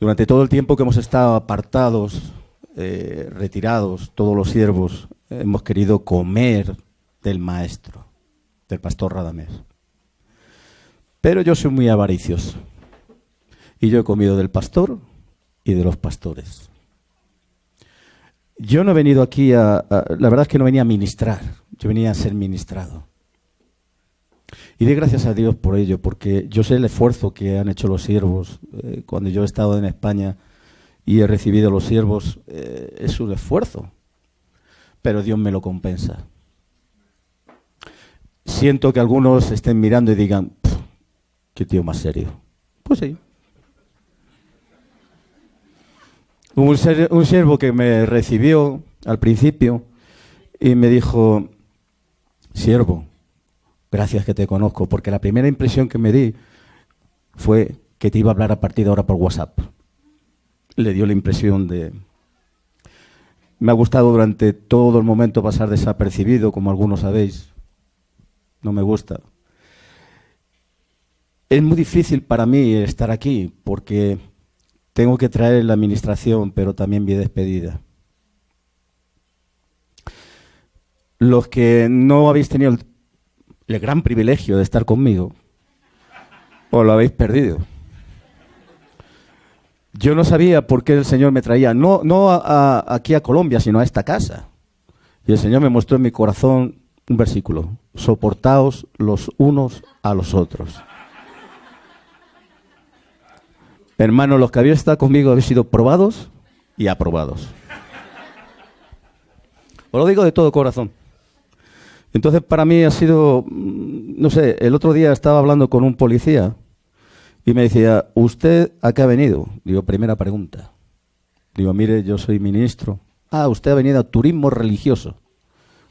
Durante todo el tiempo que hemos estado apartados, retirados, todos los siervos, hemos querido comer del maestro, del pastor Radamés. Pero yo soy muy avaricioso. Y yo he comido del pastor y de los pastores. Yo no he venido aquí la verdad es que no venía a ministrar, yo venía a ser ministrado. Y doy gracias a Dios por ello, porque yo sé el esfuerzo que han hecho los siervos. Cuando yo he estado en España y he recibido a los siervos, es un esfuerzo, pero Dios me lo compensa. Siento que algunos estén mirando y digan, qué tío más serio. Pues sí. Hubo un siervo que me recibió al principio y me dijo, siervo, gracias que te conozco, porque la primera impresión que me di fue que te iba a hablar a partir de ahora por WhatsApp. Le dio la impresión de... Me ha gustado durante todo el momento pasar desapercibido, como algunos sabéis. No me gusta. Es muy difícil para mí estar aquí, porque tengo que traer la administración, pero también mi despedida. Los que no habéis tenido el gran privilegio de estar conmigo, os lo habéis perdido. Yo no sabía por qué el Señor me traía, no aquí a Colombia, sino a esta casa. Y el Señor me mostró en mi corazón un versículo: soportaos los unos a los otros. Hermanos, los que habéis estado conmigo habéis sido probados y aprobados. Os lo digo de todo corazón. Entonces, para mí ha sido, no sé, el otro día estaba hablando con un policía y me decía, ¿usted a qué ha venido? Digo, primera pregunta. Digo, mire, yo soy ministro. Ah, usted ha venido a turismo religioso.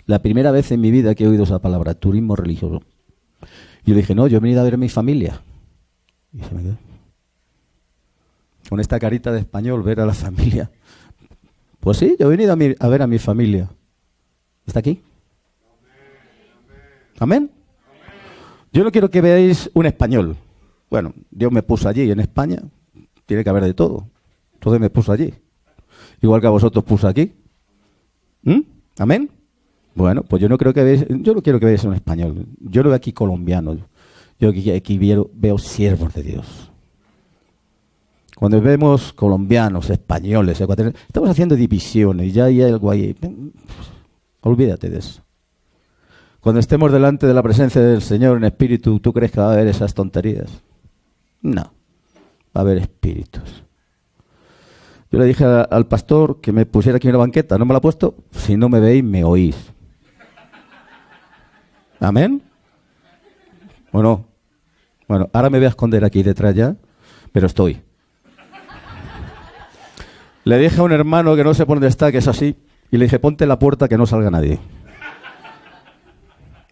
La primera vez en mi vida que he oído esa palabra, turismo religioso. Y yo le dije, no, yo he venido a ver a mi familia. Y se me quedó con esta carita de español, ver a la familia. Pues sí, yo he venido a ver a mi familia. ¿Está aquí? ¿Amén? Yo no quiero que veáis un español. Bueno, Dios me puso allí en España. Tiene que haber de todo. Entonces me puso allí. Igual que a vosotros puso aquí. ¿Amén? Bueno, pues yo no quiero que veáis un español. Yo no veo aquí colombianos. Yo aquí veo siervos de Dios. Cuando vemos colombianos, españoles, ecuatorianos, estamos haciendo divisiones y ya hay algo ahí. Olvídate de eso. Cuando estemos delante de la presencia del Señor en espíritu, ¿tú crees que va a haber esas tonterías? No, va a haber espíritus. Yo le dije al pastor que me pusiera aquí en la banqueta, no me la ha puesto, si no me veis, me oís. ¿Amén? ¿O no? Bueno, ahora me voy a esconder aquí detrás ya, pero estoy. Le dije a un hermano que no sé por dónde está, que es así, y le dije, ponte en la puerta que no salga nadie.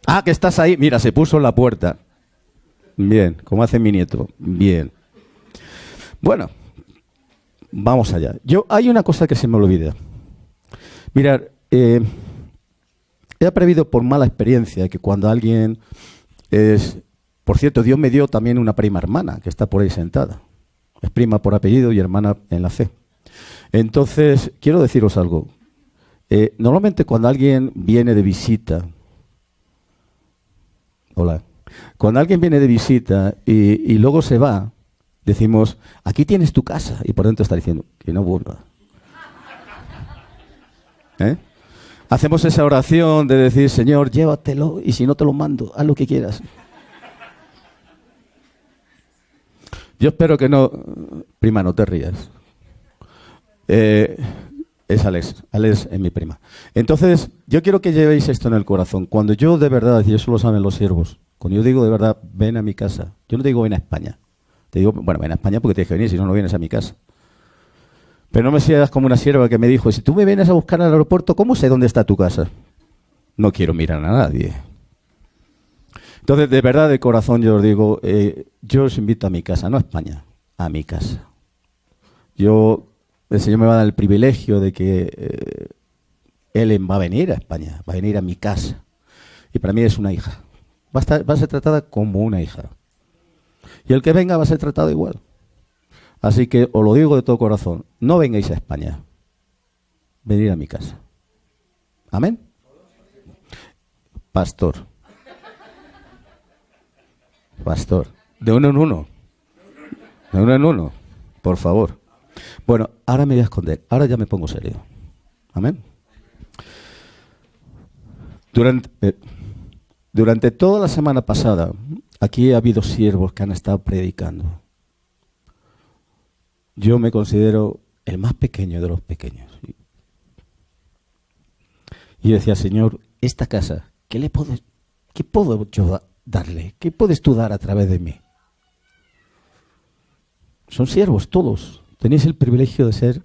Ah, que estás ahí. Mira, se puso en la puerta. Bien, como hace mi nieto. Bien. Bueno, vamos allá. Hay una cosa que se me olvida. Mirad, he aprendido por mala experiencia que cuando alguien es... Por cierto, Dios me dio también una prima hermana que está por ahí sentada. Es prima por apellido y hermana en la fe. Entonces, quiero deciros algo. Normalmente cuando alguien viene de visita... Hola. Cuando alguien viene de visita y luego se va, decimos, aquí tienes tu casa. Y por dentro está diciendo, que no vuelva. Hacemos esa oración de decir, Señor, llévatelo y si no te lo mando, haz lo que quieras. Yo espero que no... Prima, no te rías. Es Alex. Alex es mi prima. Entonces, yo quiero que llevéis esto en el corazón. Cuando yo de verdad, y eso lo saben los siervos, cuando yo digo de verdad, ven a mi casa, yo no te digo ven a España. Te digo, bueno, ven a España porque tienes que venir, si no, no vienes a mi casa. Pero no me seas como una sierva que me dijo, si tú me vienes a buscar al aeropuerto, ¿cómo sé dónde está tu casa? No quiero mirar a nadie. Entonces, de verdad, de corazón, yo os digo, yo os invito a mi casa, no a España, a mi casa. El Señor me va a dar el privilegio de que Él va a venir a España, va a venir a mi casa. Y para mí es una hija. Va a ser tratada como una hija. Y el que venga va a ser tratado igual. Así que os lo digo de todo corazón, no vengáis a España, venid a mi casa. ¿Amén? Pastor, de uno en uno, por favor. Bueno, ahora me voy a esconder, ahora ya me pongo serio. Amén. Durante toda la semana pasada, aquí ha habido siervos que han estado predicando. Yo me considero el más pequeño de los pequeños. Y decía, Señor, esta casa, ¿qué puedo yo darle? ¿Qué puedes tú dar a través de mí? Son siervos todos. Tenéis el privilegio de ser.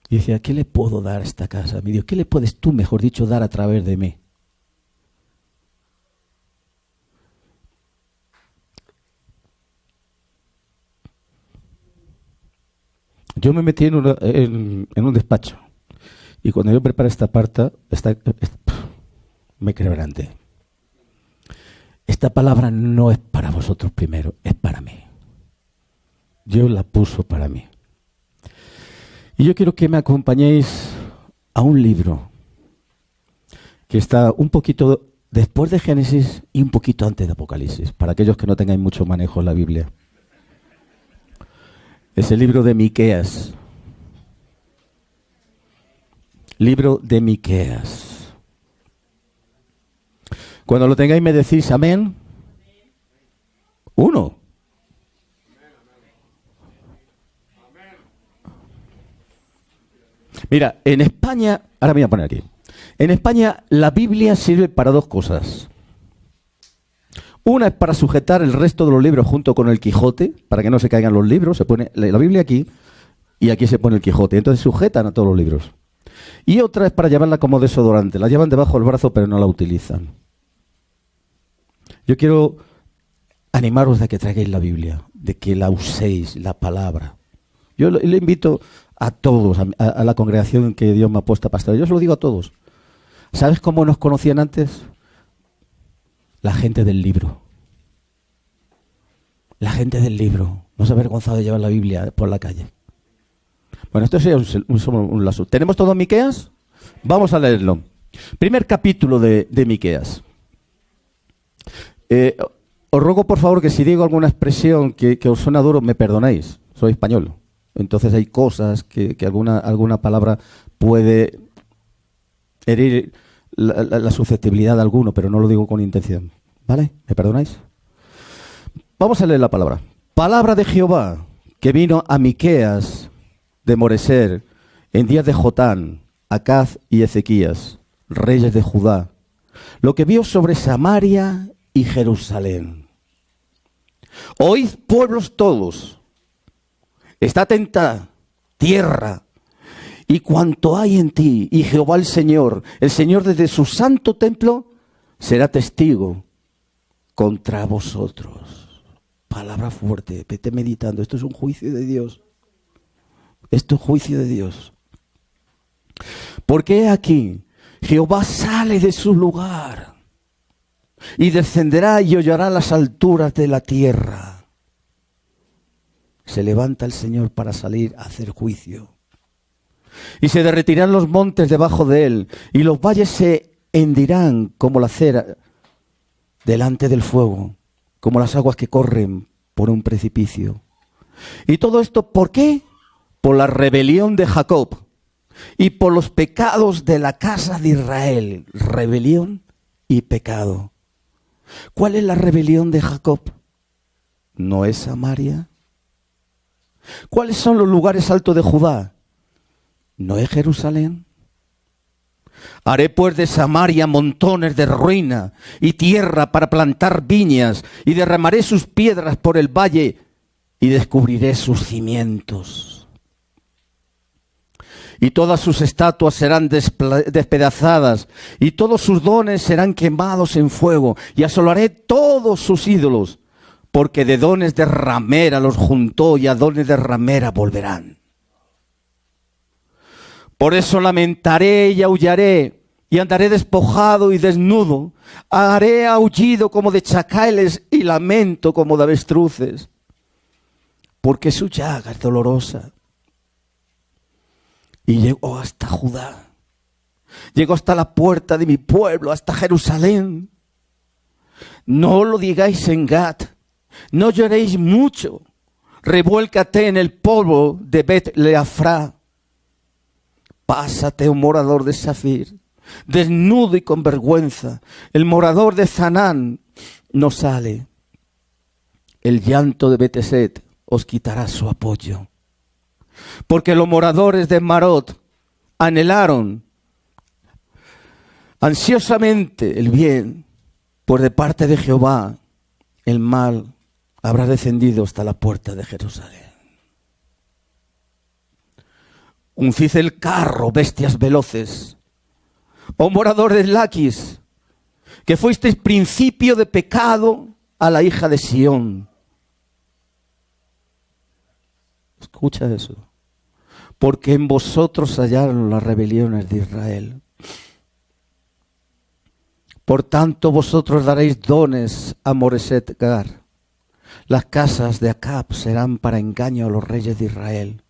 Y decía, ¿qué le puedo dar a esta casa? Mi Dios, ¿qué le puedes tú, mejor dicho, dar a través de mí? Yo me metí en un despacho. Y cuando yo preparé esta parte, me quebranté. Esta palabra no es para vosotros primero, es para mí. Dios la puso para mí. Y yo quiero que me acompañéis a un libro que está un poquito después de Génesis y un poquito antes de Apocalipsis, para aquellos que no tengáis mucho manejo en la Biblia. Es el libro de Miqueas. Libro de Miqueas. Cuando lo tengáis me decís amén. 1. Mira, en España, ahora me voy a poner aquí. En España la Biblia sirve para 2 cosas. Una es para sujetar el resto de los libros junto con el Quijote, para que no se caigan los libros. Se pone la Biblia aquí y aquí se pone el Quijote. Entonces sujetan a todos los libros. Y otra es para llevarla como desodorante. La llevan debajo del brazo pero no la utilizan. Yo quiero animaros a que traigáis la Biblia, de que la uséis, la palabra. Yo le invito a todos, a la congregación que Dios me ha puesto a pastorear. Yo se lo digo a todos. ¿Sabes cómo nos conocían antes? La gente del libro. La gente del libro. No se ha avergonzado de llevar la Biblia por la calle. Bueno, esto sería un lazo. ¿Tenemos todo en Miqueas? Vamos a leerlo. Primer capítulo de Miqueas. Os ruego, por favor, que si digo alguna expresión que os suena duro, me perdonéis. Soy español. Entonces hay cosas que alguna palabra puede herir la susceptibilidad de alguno, pero no lo digo con intención. ¿Vale? ¿Me perdonáis? Vamos a leer la palabra. Palabra de Jehová que vino a Miqueas de Moreser en días de Jotán, Acaz y Ezequías, reyes de Judá, lo que vio sobre Samaria y Jerusalén. Oíd, pueblos todos, está atenta tierra y cuanto hay en ti, y Jehová el Señor desde su santo templo, será testigo contra vosotros. Palabra fuerte, vete meditando, esto es un juicio de Dios. Esto es juicio de Dios. Porque aquí Jehová sale de su lugar y descenderá y hollará las alturas de la tierra. Se levanta el Señor para salir a hacer juicio. Y se derretirán los montes debajo de él, y los valles se hendirán como la cera delante del fuego, como las aguas que corren por un precipicio. Y todo esto, ¿por qué? Por la rebelión de Jacob y por los pecados de la casa de Israel. Rebelión y pecado. ¿Cuál es la rebelión de Jacob? ¿No es Samaria? ¿Cuáles son los lugares altos de Judá? ¿No es Jerusalén? Haré pues de Samaria montones de ruina y tierra para plantar viñas, y derramaré sus piedras por el valle y descubriré sus cimientos. Y todas sus estatuas serán despedazadas, y todos sus dones serán quemados en fuego, y asolaré todos sus ídolos, porque de dones de ramera los juntó, y a dones de ramera volverán. Por eso lamentaré y aullaré, y andaré despojado y desnudo. Haré aullido como de chacales y lamento como de avestruces. porque su llaga es dolorosa. Y llegó hasta Judá. Llegó hasta la puerta de mi pueblo, hasta Jerusalén. No lo digáis en Gat, no lloréis mucho. Revuélcate en el polvo de Bet-Leafra. Pásate, un morador de Safir, desnudo y con vergüenza. El morador de Zanán no sale. El llanto de Beteset os quitará su apoyo. Porque los moradores de Marot anhelaron ansiosamente el bien, pues de parte de Jehová el mal habrá descendido hasta la puerta de Jerusalén. Uncid el carro, bestias veloces. Oh moradores de Laquis, que fuisteis principio de pecado a la hija de Sión. Escucha eso. Porque en vosotros hallaron las rebeliones de Israel. Por tanto, vosotros daréis dones a Moreset Gar. Las casas de Acab serán para engaño a los reyes de Israel.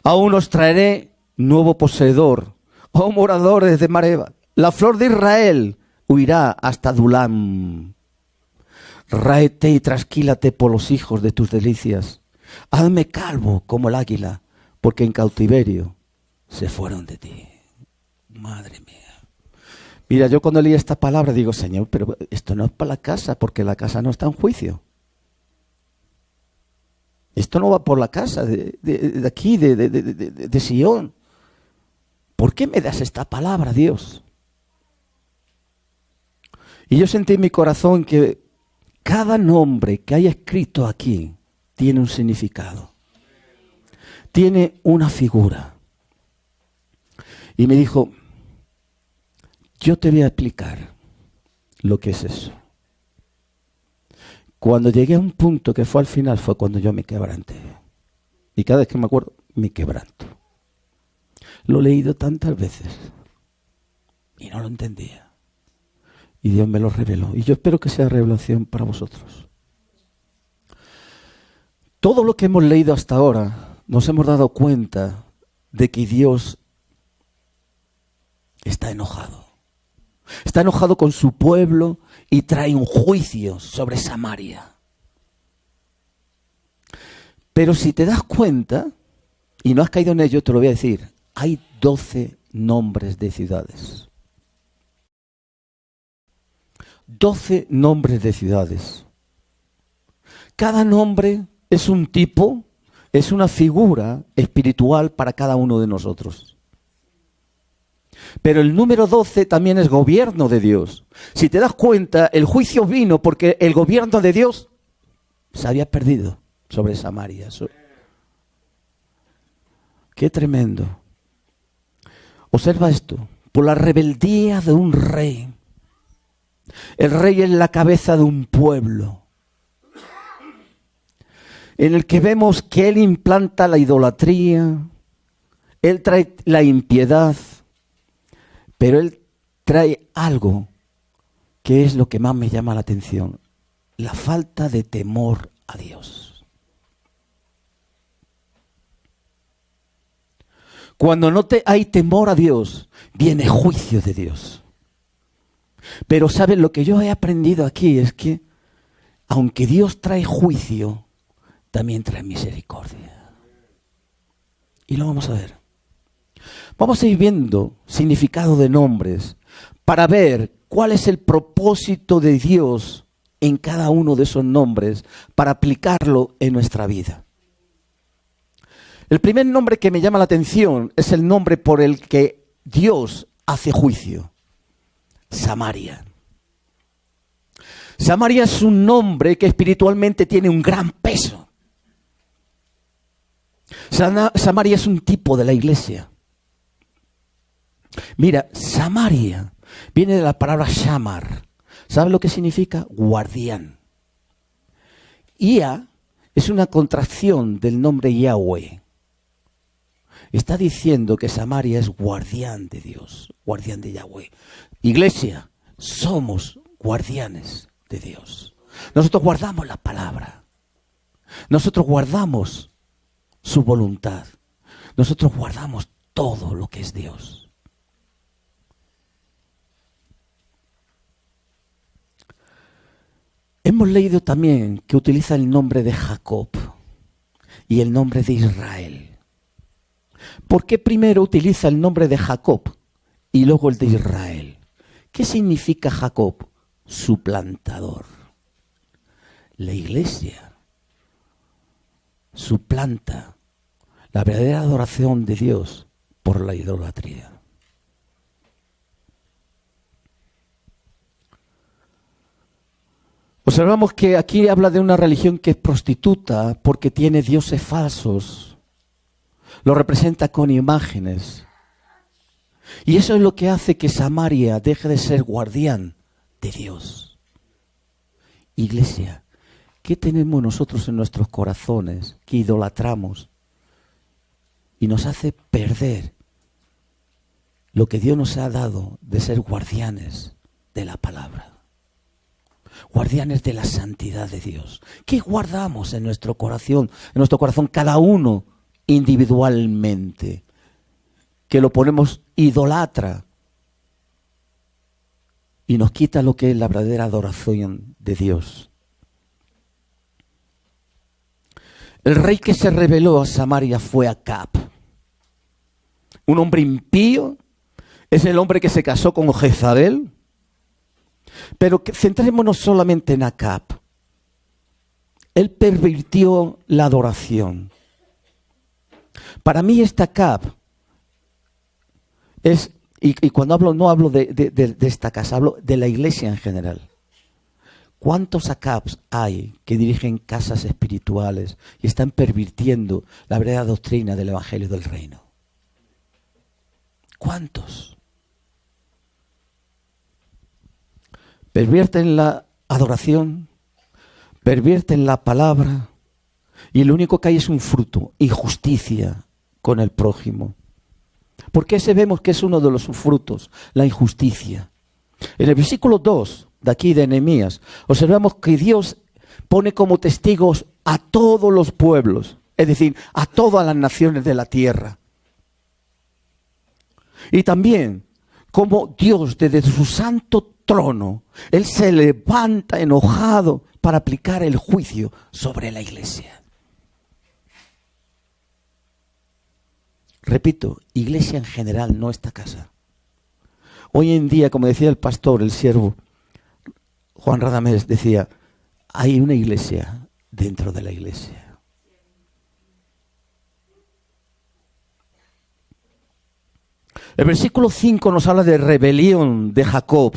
Aún os traeré nuevo poseedor, oh moradores de Mareba. La flor de Israel huirá hasta Adulam. Ráete y trasquílate por los hijos de tus delicias. Hazme calvo como el águila, porque en cautiverio se fueron de ti. Madre mía. Mira, yo cuando leí esta palabra digo, Señor, pero esto no es para la casa, porque la casa no está en juicio. Esto no va por la casa de aquí, de Sion. ¿Por qué me das esta palabra, Dios? Y yo sentí en mi corazón que cada nombre que hay escrito aquí tiene un significado. Tiene una figura. Y me dijo, yo te voy a explicar lo que es eso. Cuando llegué a un punto que fue al final, fue cuando yo me quebranté. Y cada vez que me acuerdo, me quebranto. Lo he leído tantas veces y no lo entendía. Y Dios me lo reveló. Y yo espero que sea revelación para vosotros. Todo lo que hemos leído hasta ahora, nos hemos dado cuenta de que Dios está enojado. Está enojado con su pueblo y trae un juicio sobre Samaria. Pero si te das cuenta, y no has caído en ello, te lo voy a decir, hay 12 nombres de ciudades. 12 nombres de ciudades. Cada nombre es un tipo, es una figura espiritual para cada uno de nosotros. Pero el número 12 también es gobierno de Dios. Si te das cuenta, el juicio vino porque el gobierno de Dios se había perdido sobre Samaria. Qué tremendo. Observa esto. Por la rebeldía de un rey. El rey es la cabeza de un pueblo, en el que vemos que él implanta la idolatría, él trae la impiedad, pero él trae algo que es lo que más me llama la atención, la falta de temor a Dios. Cuando no hay temor a Dios, viene juicio de Dios. Pero ¿saben? Lo que yo he aprendido aquí es que, aunque Dios trae juicio, también trae misericordia. Y lo vamos a ver. Vamos a ir viendo significado de nombres para ver cuál es el propósito de Dios en cada uno de esos nombres para aplicarlo en nuestra vida. El primer nombre que me llama la atención es el nombre por el que Dios hace juicio. Samaria. Samaria es un nombre que espiritualmente tiene un gran peso. Samaria es un tipo de la iglesia. Mira, Samaria viene de la palabra Shamar. ¿Sabe lo que significa? Guardián. Ia es una contracción del nombre Yahweh. Está diciendo que Samaria es guardián de Dios, guardián de Yahweh. Iglesia, somos guardianes de Dios. Nosotros guardamos la palabra. Nosotros guardamos su voluntad. Nosotros guardamos todo lo que es Dios. Hemos leído también que utiliza el nombre de Jacob y el nombre de Israel. ¿Por qué primero utiliza el nombre de Jacob y luego el de Israel? ¿Qué significa Jacob? Suplantador. La iglesia suplanta la verdadera adoración de Dios por la idolatría. Observamos que aquí habla de una religión que es prostituta porque tiene dioses falsos. Lo representa con imágenes. Y eso es lo que hace que Samaria deje de ser guardián de Dios. Iglesia, ¿qué tenemos nosotros en nuestros corazones que idolatramos y nos hace perder lo que Dios nos ha dado de ser guardianes de la palabra? Guardianes de la santidad de Dios. ¿Qué guardamos en nuestro corazón? En nuestro corazón cada uno individualmente. Que lo ponemos idolatra y nos quita lo que es la verdadera adoración de Dios. El rey que se rebeló a Samaria fue Acab. Un hombre impío. Es el hombre que se casó con Jezabel. Pero centrémonos solamente en Acab. Él pervirtió la adoración. Para mí este Acab es, y cuando hablo, no hablo de esta casa, hablo de la iglesia en general. ¿Cuántos Acabs hay que dirigen casas espirituales y están pervirtiendo la verdadera doctrina del Evangelio del Reino? ¿Cuántos? Pervierten la adoración, pervierten la palabra y lo único que hay es un fruto, injusticia con el prójimo. ¿Por qué vemos que es uno de los frutos? La injusticia. En el versículo 2 de aquí de Nehemías observamos que Dios pone como testigos a todos los pueblos, es decir, a todas las naciones de la tierra. Y también como Dios desde su santo trono, Él se levanta enojado para aplicar el juicio sobre la iglesia. Repito, iglesia en general, no esta casa. Hoy en día, como decía el pastor, el siervo, Juan Radamés decía, hay una iglesia dentro de la iglesia. El versículo 5 nos habla de rebelión de Jacob.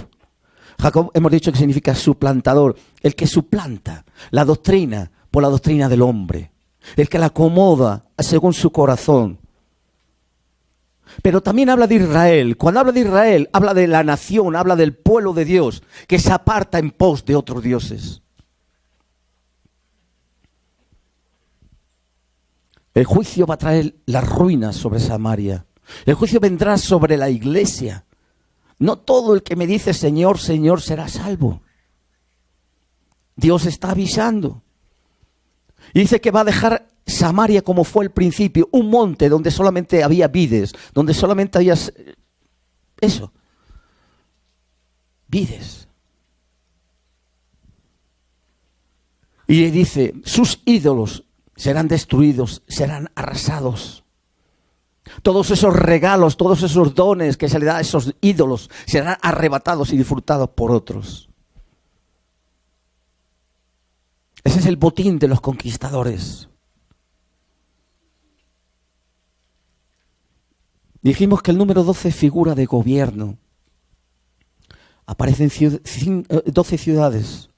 Jacob hemos dicho que significa suplantador, el que suplanta la doctrina por la doctrina del hombre, el que la acomoda según su corazón. Pero también habla de Israel. Cuando habla de Israel, habla de la nación, habla del pueblo de Dios que se aparta en pos de otros dioses. El juicio va a traer las ruinas sobre Samaria. El juicio vendrá sobre la iglesia. No todo el que me dice Señor, Señor será salvo. Dios está avisando. Y dice que va a dejar Samaria como fue al principio, un monte donde solamente había vides, donde solamente había eso, vides. Y dice, sus ídolos serán destruidos, serán arrasados. Todos esos regalos, todos esos dones que se le da a esos ídolos serán arrebatados y disfrutados por otros. Ese es el botín de los conquistadores. Dijimos que el número 12 figura de gobierno. Aparecen 12 ciudades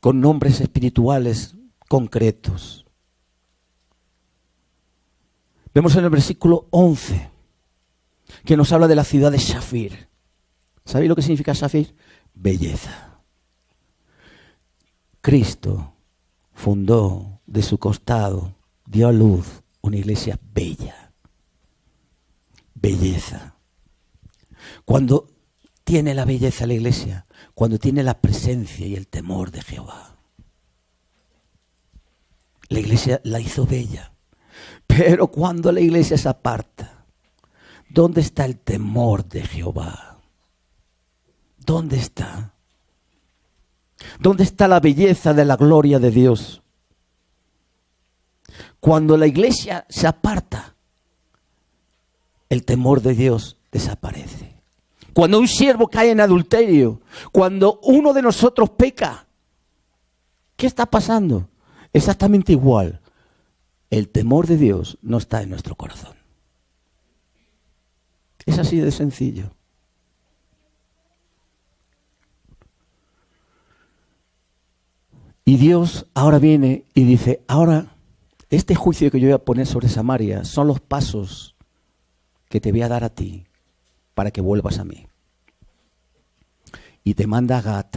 con nombres espirituales concretos. Vemos en el versículo 11 que nos habla de la ciudad de Shafir. ¿Sabéis lo que significa Shafir? Belleza. Cristo fundó de su costado, dio a luz una iglesia bella. Belleza. Cuando tiene la belleza la iglesia, cuando tiene la presencia y el temor de Jehová. iglesia la hizo bella. Pero cuando la iglesia se aparta, ¿dónde está el temor de Jehová? ¿Dónde está? ¿Dónde está la belleza de la gloria de Dios? Cuando la iglesia se aparta, el temor de Dios desaparece. Cuando un siervo cae en adulterio, cuando uno de nosotros peca, ¿qué está pasando? Exactamente igual. El temor de Dios no está en nuestro corazón. Es así de sencillo. Y Dios ahora viene y dice, ahora este juicio que yo voy a poner sobre Samaria son los pasos que te voy a dar a ti para que vuelvas a mí. Y te manda a Gat.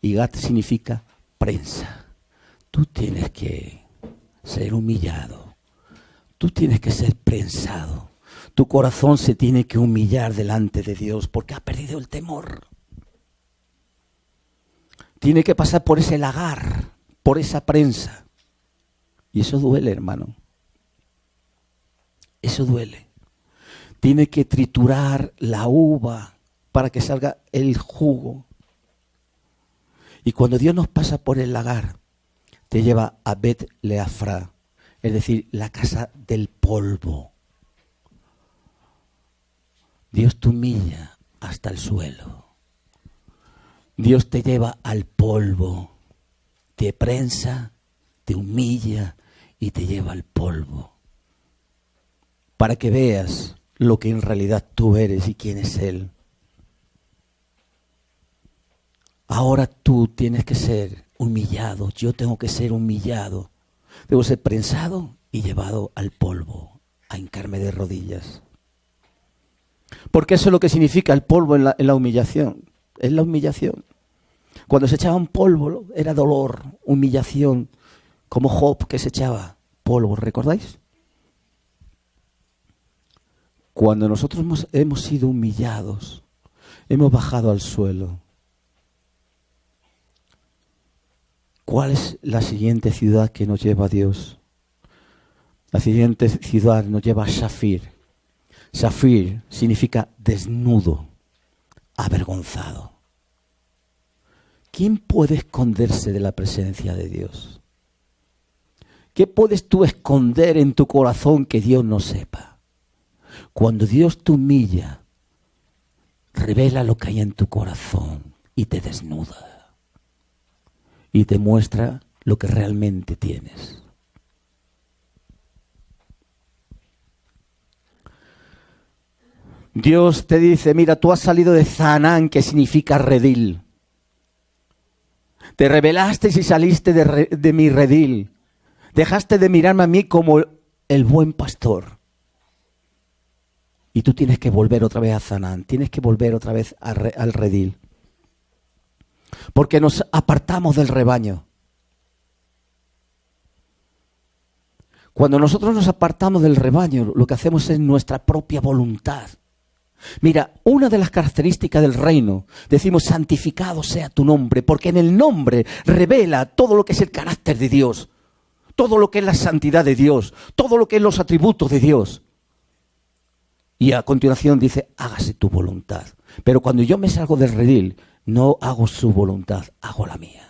Y Gat significa prensa. Tú tienes que ser humillado. Tú tienes que ser prensado. Tu corazón se tiene que humillar delante de Dios porque ha perdido el temor. Tiene que pasar por ese lagar, por esa prensa. Y eso duele, hermano. Eso duele. Tiene que triturar la uva para que salga el jugo. Y cuando Dios nos pasa por el lagar, te lleva a Bet Leafra, es decir, la casa del polvo. Dios te humilla hasta el suelo. Dios te lleva al polvo, te prensa, te humilla y te lleva al polvo. Para que veas lo que en realidad tú eres y quién es Él. Ahora tú tienes que ser humillado, yo tengo que ser humillado. Debo ser prensado y llevado al polvo, a hincarme de rodillas. Porque eso es lo que significa el polvo en la humillación. Es la humillación. Cuando se echaban polvo era dolor, humillación, como Job que se echaba polvo, ¿recordáis? Cuando nosotros hemos sido humillados, hemos bajado al suelo. ¿Cuál es la siguiente ciudad que nos lleva a Dios? La siguiente ciudad nos lleva a Shafir. Shafir significa desnudo, avergonzado. ¿Quién puede esconderse de la presencia de Dios? ¿Qué puedes tú esconder en tu corazón que Dios no sepa? Cuando Dios te humilla, revela lo que hay en tu corazón y te desnuda. Y te muestra lo que realmente tienes. Dios te dice, mira, tú has salido de Zanán, que significa redil. Te rebelaste y saliste de mi redil. Dejaste de mirarme a mí como el buen pastor. Y tú tienes que volver otra vez a Zanán. Tienes que volver otra vez al redil. Porque nos apartamos del rebaño. Cuando nosotros nos apartamos del rebaño, lo que hacemos es nuestra propia voluntad. Mira, una de las características del reino, decimos santificado sea tu nombre, porque en el nombre revela todo lo que es el carácter de Dios, todo lo que es la santidad de Dios, todo lo que es los atributos de Dios. Y a continuación dice, hágase tu voluntad. Pero cuando yo me salgo del redil, no hago su voluntad, hago la mía.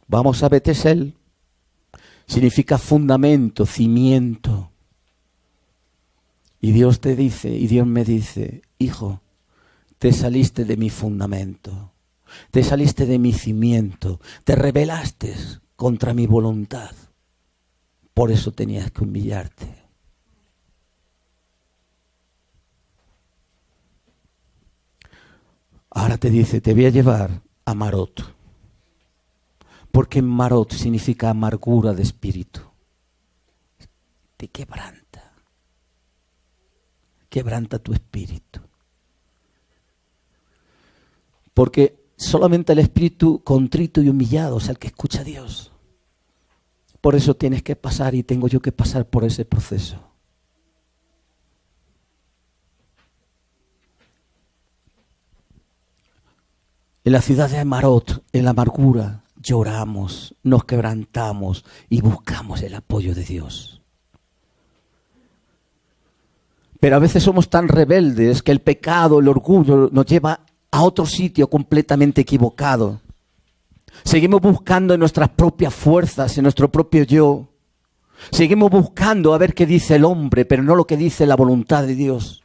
Vamos a Betesel. Significa fundamento, cimiento. Y Dios te dice, y Dios me dice, hijo, te saliste de mi fundamento, te saliste de mi cimiento, te rebelaste contra mi voluntad. Por eso tenías que humillarte. Ahora te dice, te voy a llevar a Marot. Porque Marot significa amargura de espíritu. Te quebranta. Quebranta tu espíritu. Porque solamente el espíritu contrito y humillado es el que escucha a Dios. Por eso tienes que pasar y tengo yo que pasar por ese proceso. En la ciudad de Amarot, en la amargura, lloramos, nos quebrantamos y buscamos el apoyo de Dios. Pero a veces somos tan rebeldes que el pecado, el orgullo nos lleva a otro sitio completamente equivocado. Seguimos buscando en nuestras propias fuerzas, en nuestro propio yo. Seguimos buscando a ver qué dice el hombre, pero no lo que dice la voluntad de Dios.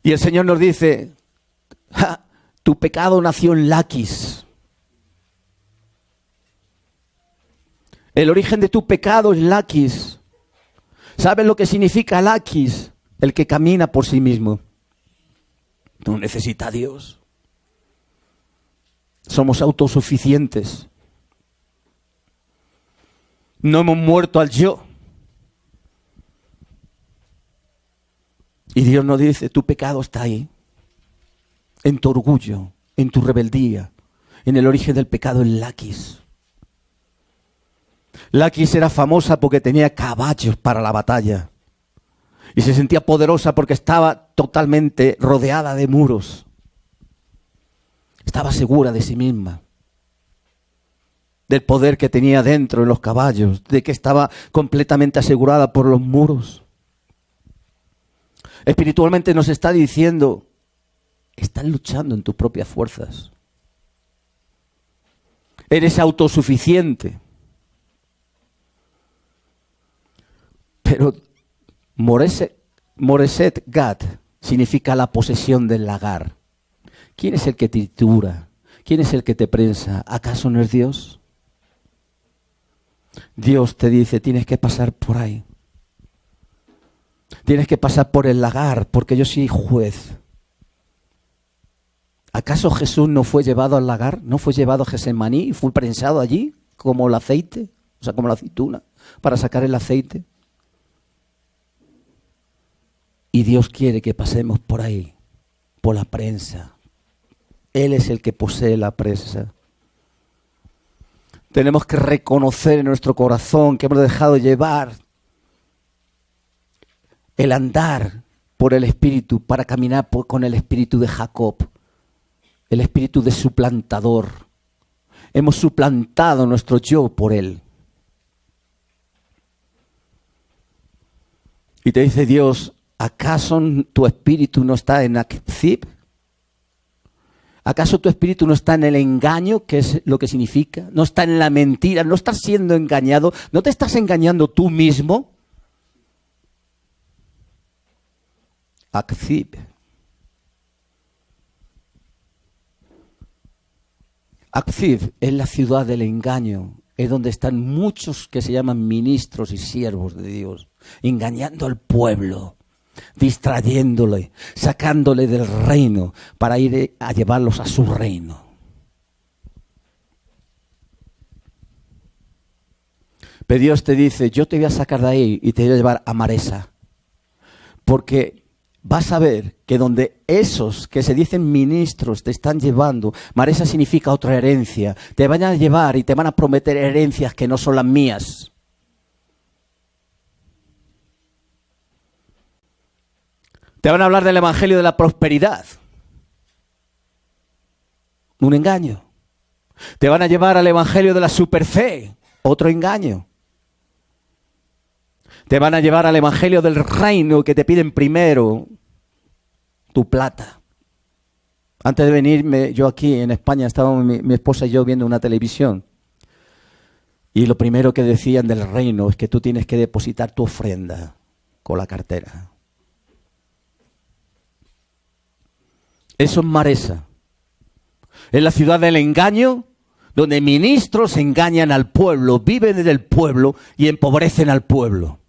Y el Señor nos dice, tu pecado nació en Laquis. El origen de tu pecado es Laquis. ¿Sabes lo que significa Laquis? El que camina por sí mismo. No necesita a Dios. Somos autosuficientes. No hemos muerto al yo. Y Dios nos dice, tu pecado está ahí. En tu orgullo, en tu rebeldía. En el origen del pecado en Laquis. Laquis era famosa porque tenía caballos para la batalla. Y se sentía poderosa porque estaba totalmente rodeada de muros. Estaba segura de sí misma. Del poder que tenía dentro en los caballos. De que estaba completamente asegurada por los muros. Espiritualmente nos está diciendo, estás luchando en tus propias fuerzas. Eres autosuficiente. Pero Moreset Gat significa la posesión del lagar. ¿Quién es el que te tritura? ¿Quién es el que te prensa? ¿Acaso no es Dios? Dios te dice, tienes que pasar por ahí. Tienes que pasar por el lagar, porque yo soy juez. ¿Acaso Jesús no fue llevado al lagar? ¿No fue llevado a Getsemaní y fue prensado allí como el aceite? O sea, como la aceituna, para sacar el aceite. Y Dios quiere que pasemos por ahí, por la prensa. Él es el que posee la prensa. Tenemos que reconocer en nuestro corazón que hemos dejado llevar el andar por el Espíritu para caminar con el Espíritu de Jacob, el Espíritu de suplantador. Hemos suplantado nuestro yo por Él. Y te dice Dios, ¿acaso tu espíritu no está en Akzib? ¿Acaso tu espíritu no está en el engaño, que es lo que significa? ¿No está en la mentira? ¿No estás siendo engañado? ¿No te estás engañando tú mismo? Akzib. Akzib es la ciudad del engaño. Es donde están muchos que se llaman ministros y siervos de Dios, engañando al pueblo, distrayéndole, sacándole del reino para ir a llevarlos a su reino. Pero Dios te dice, yo te voy a sacar de ahí y te voy a llevar a Maresa, porque vas a ver que donde esos que se dicen ministros te están llevando, Maresa significa otra herencia, te van a llevar y te van a prometer herencias que no son las mías. Te van a hablar del evangelio de la prosperidad. Un engaño. Te van a llevar al evangelio de la superfe. Otro engaño. Te van a llevar al evangelio del reino que te piden primero tu plata. Antes de venirme, yo aquí en España, estábamos mi esposa y yo viendo una televisión. Y lo primero que decían del reino es que tú tienes que depositar tu ofrenda con la cartera. Eso es Maresa. Es la ciudad del engaño, donde ministros engañan al pueblo, viven del pueblo y empobrecen al pueblo.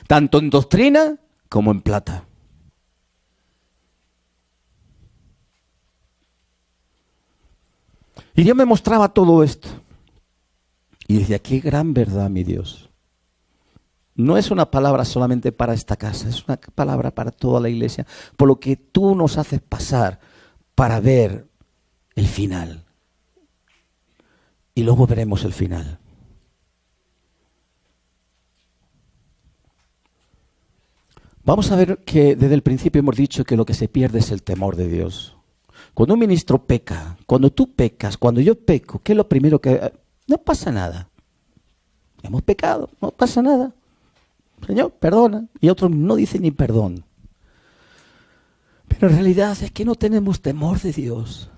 Tanto en doctrina como en plata. Y Dios me mostraba todo esto. Y decía, qué gran verdad, mi Dios. No es una palabra solamente para esta casa, es una palabra para toda la iglesia, por lo que tú nos haces pasar para ver el final. Y luego veremos el final. Vamos a ver que desde el principio hemos dicho que lo que se pierde es el temor de Dios. Cuando un ministro peca, cuando tú pecas, cuando yo peco, ¿qué es lo primero que...? No pasa nada. Hemos pecado, no pasa nada. Señor, perdona. Y otros no dicen ni perdón. Pero en realidad es que no tenemos temor de Dios.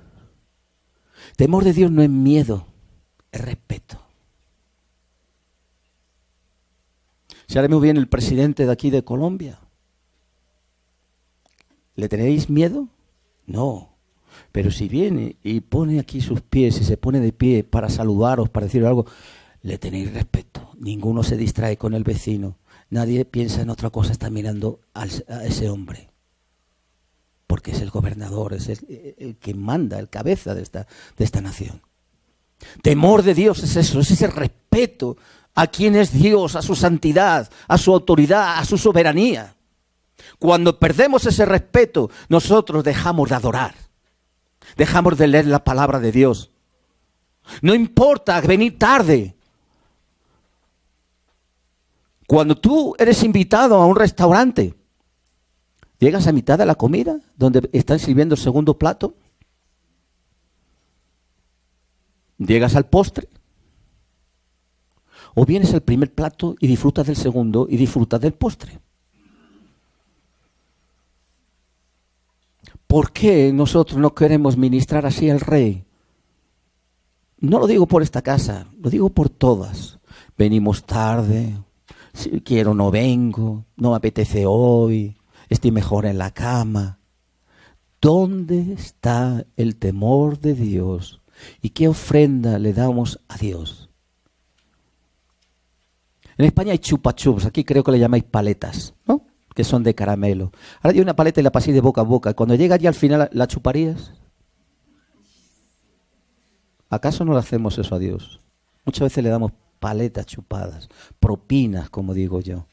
Temor de Dios no es miedo, es respeto. Si ahora mismo viene el presidente de aquí de Colombia, ¿le tenéis miedo? No. Pero si viene y pone aquí sus pies y se pone de pie para saludaros, para decir algo, le tenéis respeto. Ninguno se distrae con el vecino. Nadie piensa en otra cosa, está mirando a ese hombre. Porque es el gobernador, es el que manda, el cabeza de esta nación. Temor de Dios es eso, es ese respeto a quién es Dios, a su santidad, a su autoridad, a su soberanía. Cuando perdemos ese respeto, nosotros dejamos de adorar. Dejamos de leer la palabra de Dios. No importa venir tarde. Cuando tú eres invitado a un restaurante, llegas a mitad de la comida, donde están sirviendo el segundo plato, llegas al postre, o vienes al primer plato y disfrutas del segundo y disfrutas del postre. ¿Por qué nosotros no queremos ministrar así al Rey? No lo digo por esta casa, lo digo por todas. Venimos tarde, si quiero no vengo, no me apetece hoy, estoy mejor en la cama. ¿Dónde está el temor de Dios? ¿Y qué ofrenda le damos a Dios? En España hay chupa chups, aquí creo que le llamáis paletas, ¿no? Que son de caramelo. Ahora hay una paleta y la paséis de boca a boca. Cuando llega allí al final, ¿la chuparías? ¿Acaso no le hacemos eso a Dios? Muchas veces le damos paletas chupadas, propinas, como digo yo.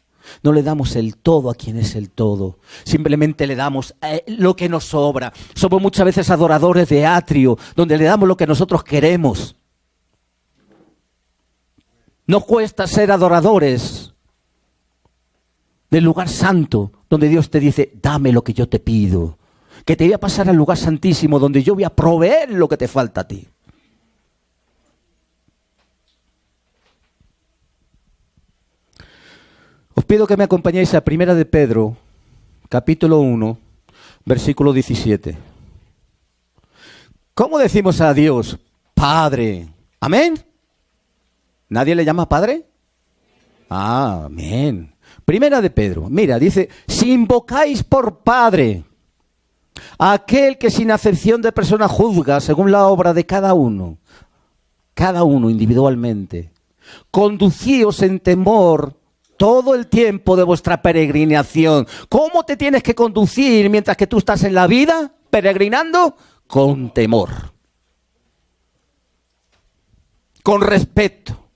No le damos el todo a quien es el todo. Simplemente le damos lo que nos sobra. Somos muchas veces adoradores de atrio, donde le damos lo que nosotros queremos. No cuesta ser adoradores del lugar santo, donde Dios te dice, dame lo que yo te pido. Que te voy a pasar al lugar santísimo, donde yo voy a proveer lo que te falta a ti. Os pido que me acompañéis a 1 de Pedro, capítulo 1, versículo 17. ¿Cómo decimos a Dios? Padre. ¿Amén? ¿Nadie le llama Padre? Amén. 1 de Pedro, mira, dice, si invocáis por Padre a aquel que sin acepción de persona juzga según la obra de cada uno individualmente, conducíos en temor todo el tiempo de vuestra peregrinación. ¿Cómo te tienes que conducir mientras que tú estás en la vida peregrinando? Con temor, con respeto,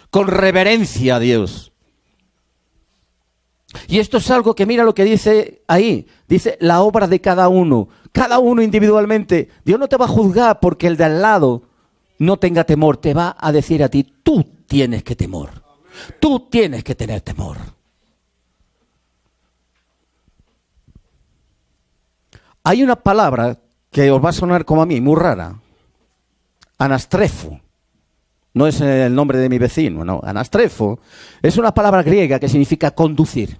con reverencia a Dios. Y esto es algo que mira lo que dice ahí. Dice la obra de cada uno individualmente. Dios no te va a juzgar porque el de al lado no tenga temor. Te va a decir a ti, tú tienes que temor. Tú tienes que tener temor. Hay una palabra que os va a sonar como a mí, muy rara. Anastrefo. No es el nombre de mi vecino, no. Anastrefo es una palabra griega que significa conducir.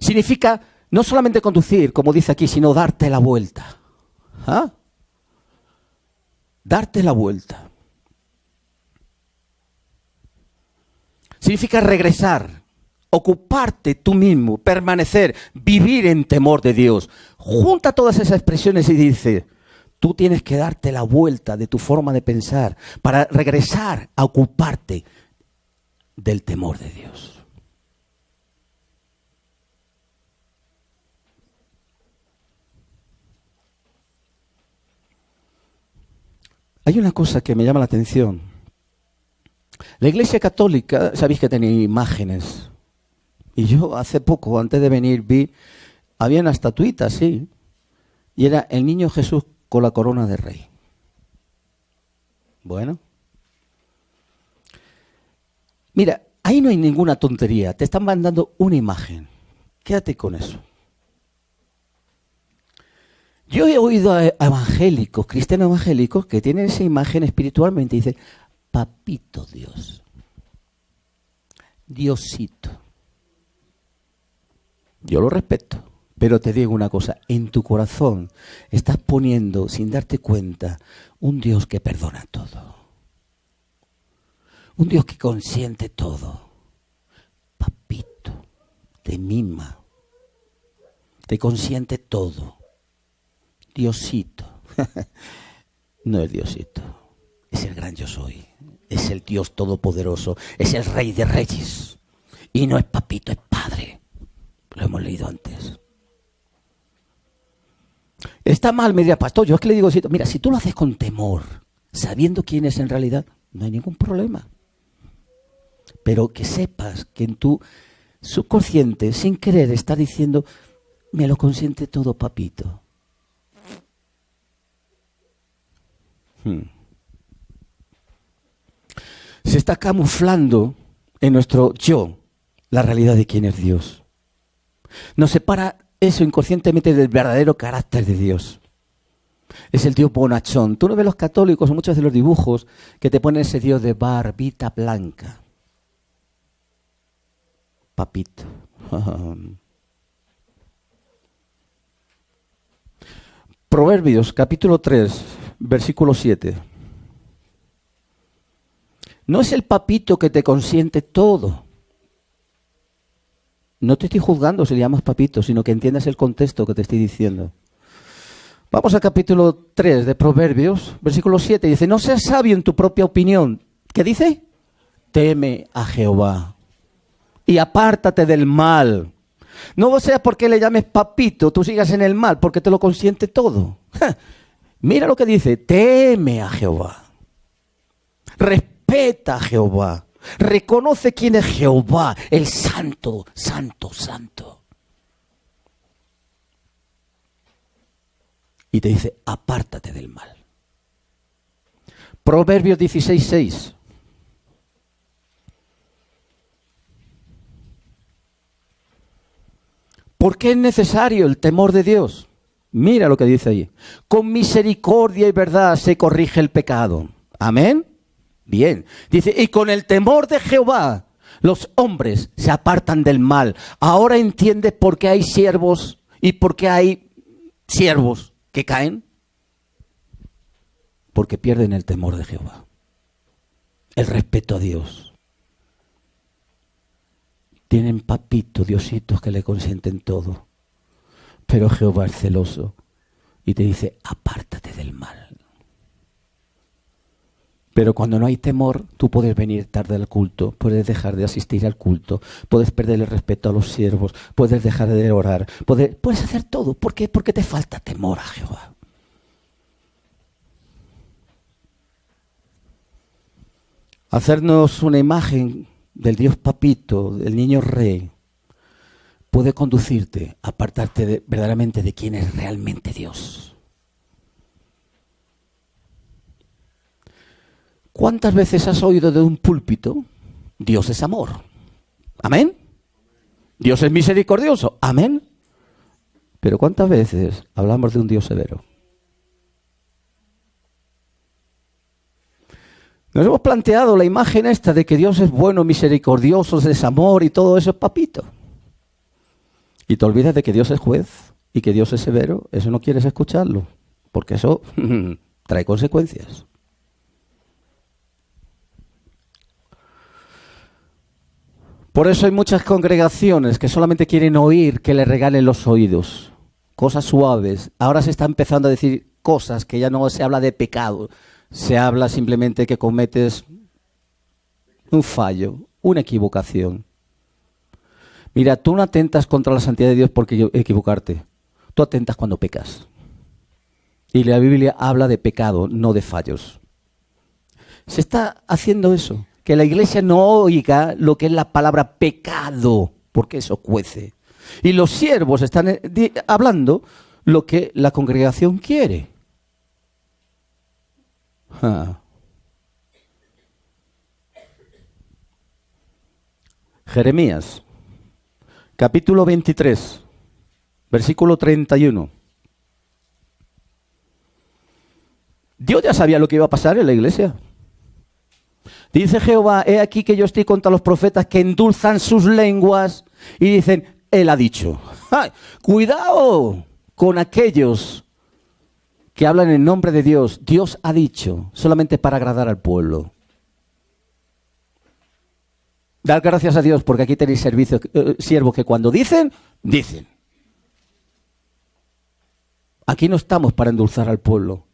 Significa no solamente conducir, como dice aquí, sino darte la vuelta. ¿Ah? Darte la vuelta. Significa regresar, ocuparte tú mismo, permanecer, vivir en temor de Dios. Junta todas esas expresiones y dice, tú tienes que darte la vuelta de tu forma de pensar para regresar a ocuparte del temor de Dios. Hay una cosa que me llama la atención. La Iglesia Católica, sabéis que tenía imágenes. Y yo hace poco, antes de venir, vi, había una estatuita así, y era el niño Jesús con la corona de rey. Bueno. Mira, ahí no hay ninguna tontería. Te están mandando una imagen. Quédate con eso. Yo he oído a evangélicos, cristianos evangélicos, que tienen esa imagen espiritualmente y dicen, papito Dios, Diosito. Yo lo respeto, pero te digo una cosa, en tu corazón estás poniendo, sin darte cuenta, un Dios que perdona todo. Un Dios que consiente todo. Papito, te mima, te consiente todo. Diosito. No es Diosito, es el gran yo soy. Es el Dios todopoderoso, es el Rey de Reyes. Y no es papito, es Padre. Lo hemos leído antes. Está mal, me dirá, pastor, yo es que le digo, mira, si tú lo haces con temor, sabiendo quién es en realidad, no hay ningún problema. Pero que sepas que en tu subconsciente, sin querer, está diciendo, me lo consiente todo, papito. Se está camuflando en nuestro yo la realidad de quién es Dios. Nos separa eso inconscientemente del verdadero carácter de Dios. Es el Dios bonachón. Tú no ves los católicos o muchos de los dibujos que te ponen ese Dios de barbita blanca. Papito. Proverbios, capítulo 3, versículo 7. No es el papito que te consiente todo. No te estoy juzgando si le llamas papito, sino que entiendas el contexto que te estoy diciendo. Vamos al capítulo 3 de Proverbios, versículo 7. Dice, no seas sabio en tu propia opinión. ¿Qué dice? Teme a Jehová y apártate del mal. No sea porque le llames papito, tú sigas en el mal, porque te lo consiente todo. Mira lo que dice, teme a Jehová. Respeta a Jehová. Reconoce quién es Jehová, el santo, santo, santo. Y te dice, apártate del mal. Proverbios 16:6. ¿Por qué es necesario el temor de Dios? Mira lo que dice ahí. Con misericordia y verdad se corrige el pecado. Amén. Bien. Dice, y con el temor de Jehová los hombres se apartan del mal. Ahora entiendes por qué hay siervos y por qué hay siervos que caen. Porque pierden el temor de Jehová. El respeto a Dios. Tienen papitos, diositos que le consienten todo. Pero Jehová es celoso y te dice, apártate del mal. Pero cuando no hay temor, tú puedes venir tarde al culto, puedes dejar de asistir al culto, puedes perder el respeto a los siervos, puedes dejar de orar, puedes hacer todo. ¿Por qué? Porque te falta temor a Jehová. Hacernos una imagen del Dios papito, del niño rey, puede conducirte a apartarte verdaderamente de quién es realmente Dios. ¿Cuántas veces has oído de un púlpito? Dios es amor. ¿Amén? Dios es misericordioso. ¿Amén? Pero ¿cuántas veces hablamos de un Dios severo? Nos hemos planteado la imagen esta de que Dios es bueno, misericordioso, es amor y todo eso es papito. Y te olvidas de que Dios es juez y que Dios es severo. Eso no quieres escucharlo, porque eso trae consecuencias. Por eso hay muchas congregaciones que solamente quieren oír que le regalen los oídos. Cosas suaves. Ahora se está empezando a decir cosas que ya no se habla de pecado. Se habla simplemente que cometes un fallo, una equivocación. Mira, tú no atentas contra la santidad de Dios porque equivocarte. Tú atentas cuando pecas. Y la Biblia habla de pecado, no de fallos. Se está haciendo eso. Que la iglesia no oiga lo que es la palabra pecado, porque eso cuece. Y los siervos están hablando lo que la congregación quiere. Jeremías, capítulo 23, versículo 31. Dios ya sabía lo que iba a pasar en la iglesia. Dice Jehová, he aquí que yo estoy contra los profetas que endulzan sus lenguas y dicen, Él ha dicho. ¡Ay! Cuidado con aquellos que hablan en nombre de Dios. Dios ha dicho, solamente para agradar al pueblo. Dar gracias a Dios porque aquí tenéis siervos que cuando dicen, dicen. Aquí no estamos para endulzar al pueblo.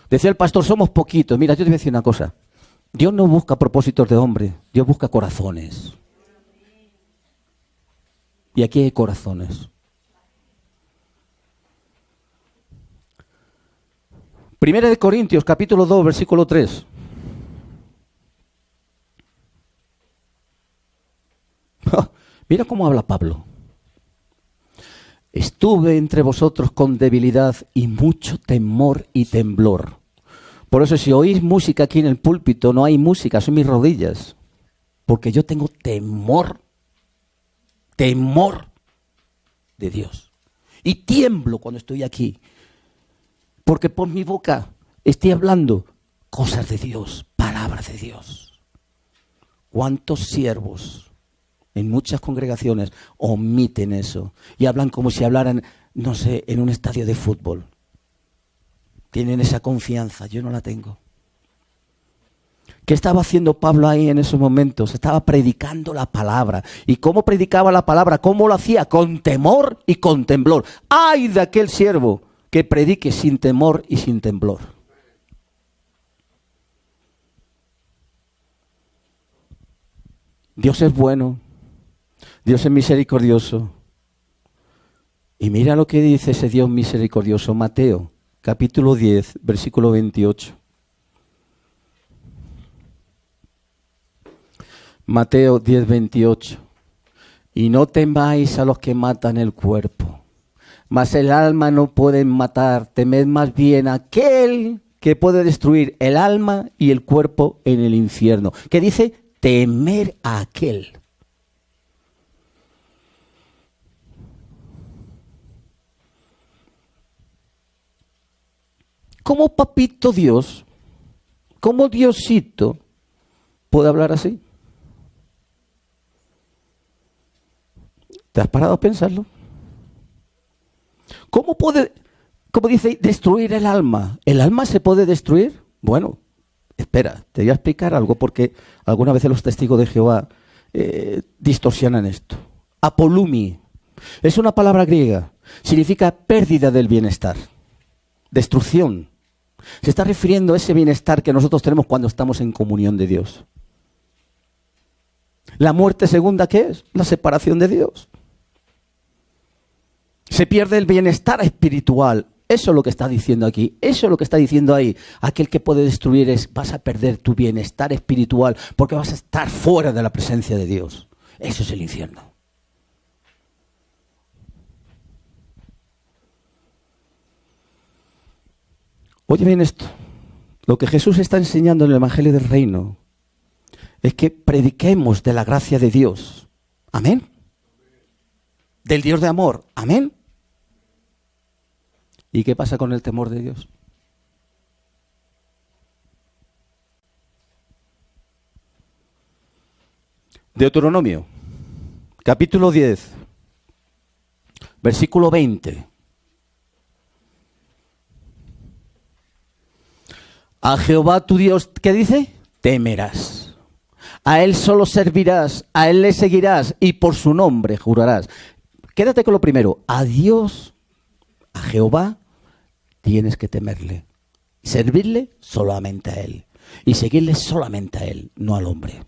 Decía el pastor, somos poquitos. Mira, yo te voy a decir una cosa. Dios no busca propósitos de hombre, Dios busca corazones. Y aquí hay corazones. Primera de Corintios, capítulo 2, versículo 3. Mira cómo habla Pablo. Estuve entre vosotros con debilidad y mucho temor y temblor. Por eso si oís música aquí en el púlpito, no hay música, son mis rodillas. Porque yo tengo temor de Dios. Y tiemblo cuando estoy aquí. Porque por mi boca estoy hablando cosas de Dios, palabras de Dios. ¿Cuántos siervos en muchas congregaciones omiten eso y hablan como si hablaran, no sé, en un estadio de fútbol? Tienen esa confianza, yo no la tengo. ¿Qué estaba haciendo Pablo ahí en esos momentos? Estaba predicando la palabra. ¿Y cómo predicaba la palabra? ¿Cómo lo hacía? Con temor y con temblor. ¡Ay de aquel siervo que predique sin temor y sin temblor! Dios es bueno. Dios es misericordioso. Y mira lo que dice ese Dios misericordioso. Mateo, capítulo 10, versículo 28. Mateo 10, 28. Y no temáis a los que matan el cuerpo, mas el alma no pueden matar. Temed más bien a aquel que puede destruir el alma y el cuerpo en el infierno. ¿Qué dice? Temer a aquel. ¿Cómo papito Dios, cómo Diosito puede hablar así? ¿Te has parado a pensarlo? ¿Cómo puede, como dice, destruir el alma? ¿El alma se puede destruir? Bueno, espera, te voy a explicar algo porque algunas veces los testigos de Jehová distorsionan esto. Apolumi es una palabra griega, significa pérdida del bienestar, destrucción. Se está refiriendo a ese bienestar que nosotros tenemos cuando estamos en comunión de Dios. La muerte segunda, ¿qué es? La separación de Dios. Se pierde el bienestar espiritual. Eso es lo que está diciendo aquí. Eso es lo que está diciendo ahí. Aquel que puede destruir es, vas a perder tu bienestar espiritual porque vas a estar fuera de la presencia de Dios. Eso es el infierno. Oye bien esto. Lo que Jesús está enseñando en el Evangelio del Reino es que prediquemos de la gracia de Dios. Amén. Del Dios de amor. Amén. ¿Y qué pasa con el temor de Dios? Deuteronomio, capítulo 10, versículo 20. A Jehová tu Dios, ¿qué dice? Temerás. A Él solo servirás, a Él le seguirás y por su nombre jurarás. Quédate con lo primero. A Dios, a Jehová, tienes que temerle. Servirle solamente a Él. Y seguirle solamente a Él, no al hombre.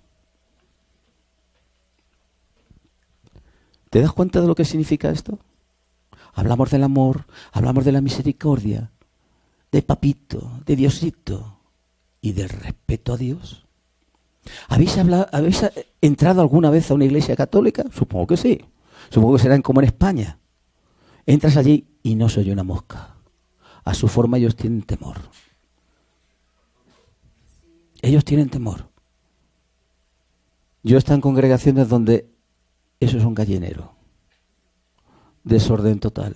¿Te das cuenta de lo que significa esto? Hablamos del amor, hablamos de la misericordia, de papito, de Diosito y del respeto a Dios. ¿Habéis entrado alguna vez a una iglesia católica? Supongo que sí. Supongo que serán como en España. Entras allí y no soy una mosca. A su forma ellos tienen temor. Ellos tienen temor. Yo he estado en congregaciones donde eso es un gallinero. Desorden total.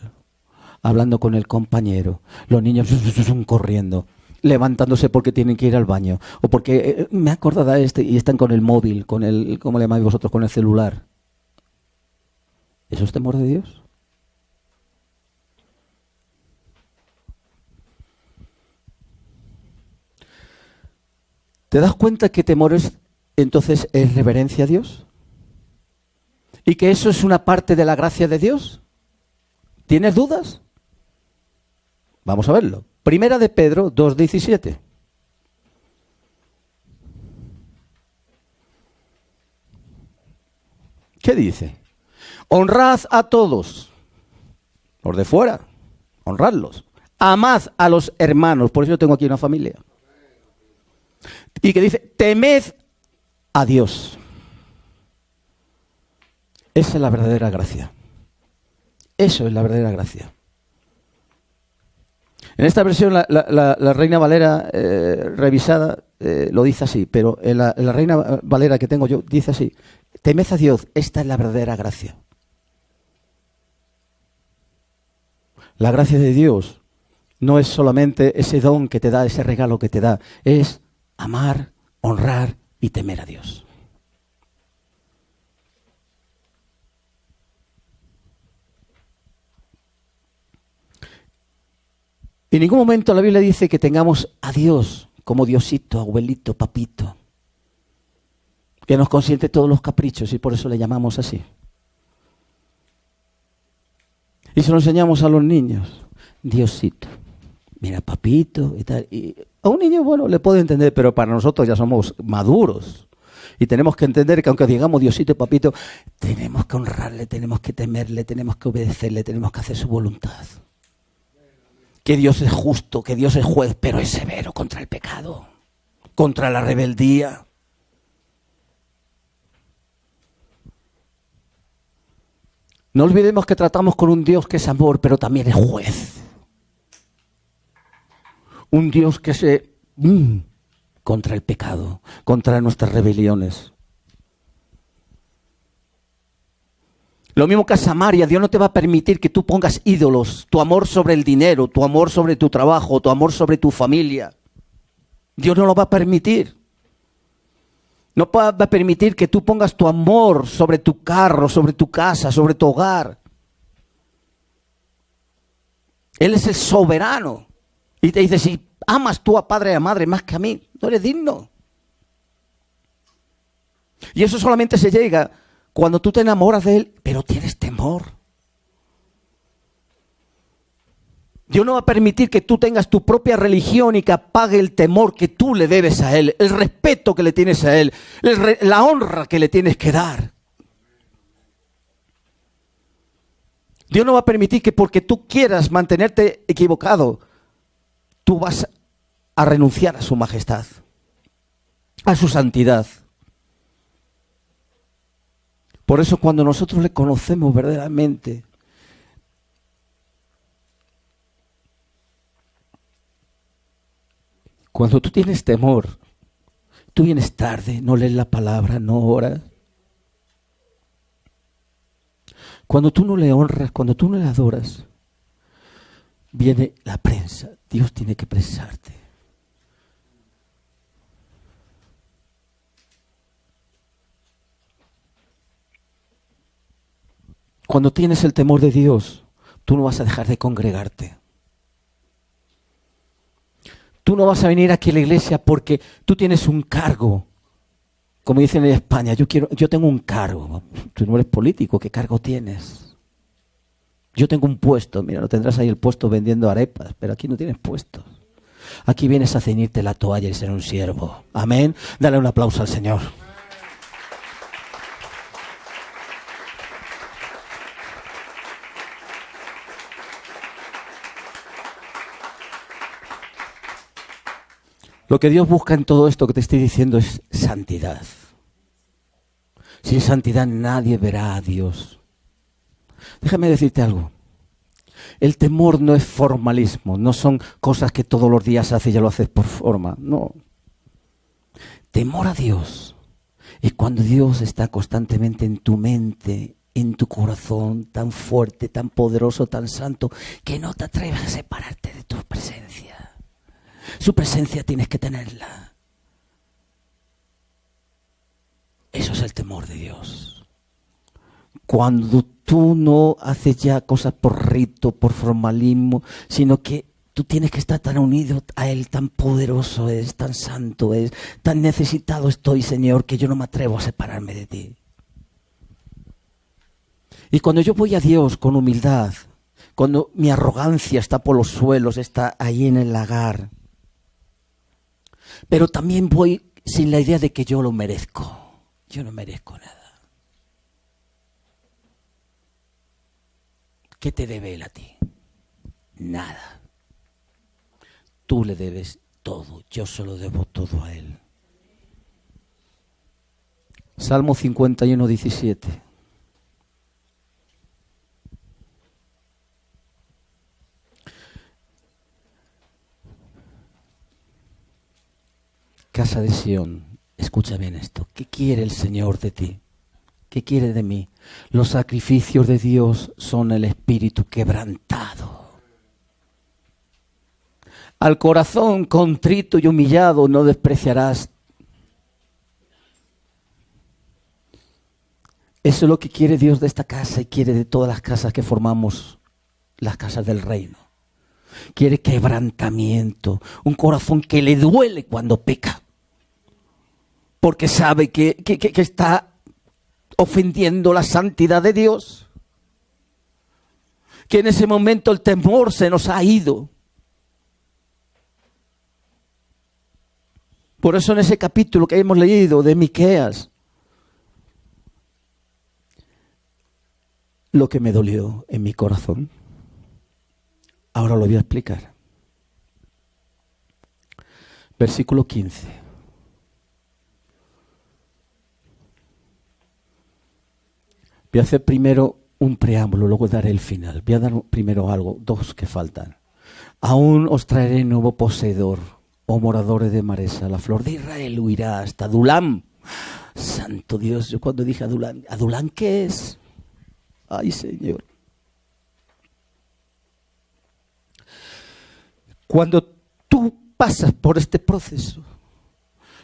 Hablando con el compañero. Los niños corriendo. Levantándose porque tienen que ir al baño. O porque me he acordado de y están con el móvil, con el, ¿cómo le llamáis vosotros? Con el celular. ¿Eso es temor de Dios? ¿Te das cuenta que temor entonces es reverencia a Dios? ¿Y que eso es una parte de la gracia de Dios? ¿Tienes dudas? Vamos a verlo. Primera de Pedro 2:17. ¿Qué dice? Honrad a todos, los de fuera, honradlos. Amad a los hermanos, por eso yo tengo aquí una familia. Y que dice, temed a Dios. Esa es la verdadera gracia. Eso es la verdadera gracia. En esta versión la Reina Valera revisada lo dice así, pero en la Reina Valera que tengo yo dice así, temed a Dios, esta es la verdadera gracia. La gracia de Dios no es solamente ese don que te da, ese regalo que te da, es amar, honrar y temer a Dios. En ningún momento la Biblia dice que tengamos a Dios como Diosito, abuelito, papito, que nos consiente todos los caprichos y por eso le llamamos así. Y se lo enseñamos a los niños, Diosito, mira papito y tal. Y a un niño, bueno, le puede entender, pero para nosotros ya somos maduros. Y tenemos que entender que aunque digamos Diosito y papito, tenemos que honrarle, tenemos que temerle, tenemos que obedecerle, tenemos que hacer su voluntad. Que Dios es justo, que Dios es juez, pero es severo contra el pecado, contra la rebeldía. No olvidemos que tratamos con un Dios que es amor, pero también es juez. Un Dios que se contra el pecado, contra nuestras rebeliones. Lo mismo que a Samaria, Dios no te va a permitir que tú pongas ídolos, tu amor sobre el dinero, tu amor sobre tu trabajo, tu amor sobre tu familia. Dios no lo va a permitir. No va a permitir que tú pongas tu amor sobre tu carro, sobre tu casa, sobre tu hogar. Él es el soberano. Y te dice, si amas tú a padre y a madre más que a mí, no eres digno. Y eso solamente se llega cuando tú te enamoras de Él, pero tienes temor. Dios no va a permitir que tú tengas tu propia religión y que apague el temor que tú le debes a Él, el respeto que le tienes a Él, la honra que le tienes que dar. Dios no va a permitir que porque tú quieras mantenerte equivocado, tú vas a renunciar a su majestad, a su santidad. Por eso cuando nosotros le conocemos verdaderamente, cuando tú tienes temor, tú vienes tarde, no lees la palabra, no oras. Cuando tú no le honras, cuando tú no le adoras, viene la prensa. Dios tiene que prensarte. Cuando tienes el temor de Dios, tú no vas a dejar de congregarte. Tú no vas a venir aquí a la iglesia porque tú tienes un cargo. Como dicen en España, yo tengo un cargo. Tú no eres político, ¿qué cargo tienes? Yo tengo un puesto, mira, lo tendrás ahí el puesto vendiendo arepas, pero aquí no tienes puestos. Aquí vienes a ceñirte la toalla y ser un siervo. Amén. Dale un aplauso al Señor. Lo que Dios busca en todo esto que te estoy diciendo es santidad. Sin santidad nadie verá a Dios. Déjame decirte algo. El temor no es formalismo, no son cosas que todos los días haces y ya lo haces por forma, no. Temor a Dios Y cuando Dios está constantemente en tu mente, en tu corazón, tan fuerte, tan poderoso, tan santo, que no te atreves a separarte de tu presencia. Su presencia tienes que tenerla. Eso es el temor de Dios. Cuando tú no haces ya cosas por rito, por formalismo, sino que tú tienes que estar tan unido a Él, tan poderoso es, tan santo es, tan necesitado estoy, Señor, que yo no me atrevo a separarme de ti. Y cuando yo voy a Dios con humildad, cuando mi arrogancia está por los suelos, está ahí en el lagar, pero también voy sin la idea de que yo lo merezco. Yo no merezco nada. ¿Qué te debe Él a ti? Nada. Tú le debes todo. Yo se lo debo todo a Él. Salmo 51, 17. Casa de Sión, escucha bien esto. ¿Qué quiere el Señor de ti? ¿Qué quiere de mí? Los sacrificios de Dios son el espíritu quebrantado. Al corazón contrito y humillado no despreciarás. Eso es lo que quiere Dios de esta casa y quiere de todas las casas que formamos, las casas del reino. Quiere quebrantamiento, un corazón que le duele cuando peca, porque sabe que está ofendiendo la santidad de Dios, que en ese momento el temor se nos ha ido. Por eso en ese capítulo que hemos leído de Miqueas, lo que me dolió en mi corazón, ahora lo voy a explicar. Versículo 15. Voy a hacer primero un preámbulo, luego daré el final. Voy a dar primero algo, dos que faltan. Aún os traeré nuevo poseedor, oh moradores de Maresa. La flor de Israel huirá hasta Adulam. Santo Dios, yo cuando dije Adulam, ¿Adulam qué es? Ay, Señor. Cuando tú pasas por este proceso,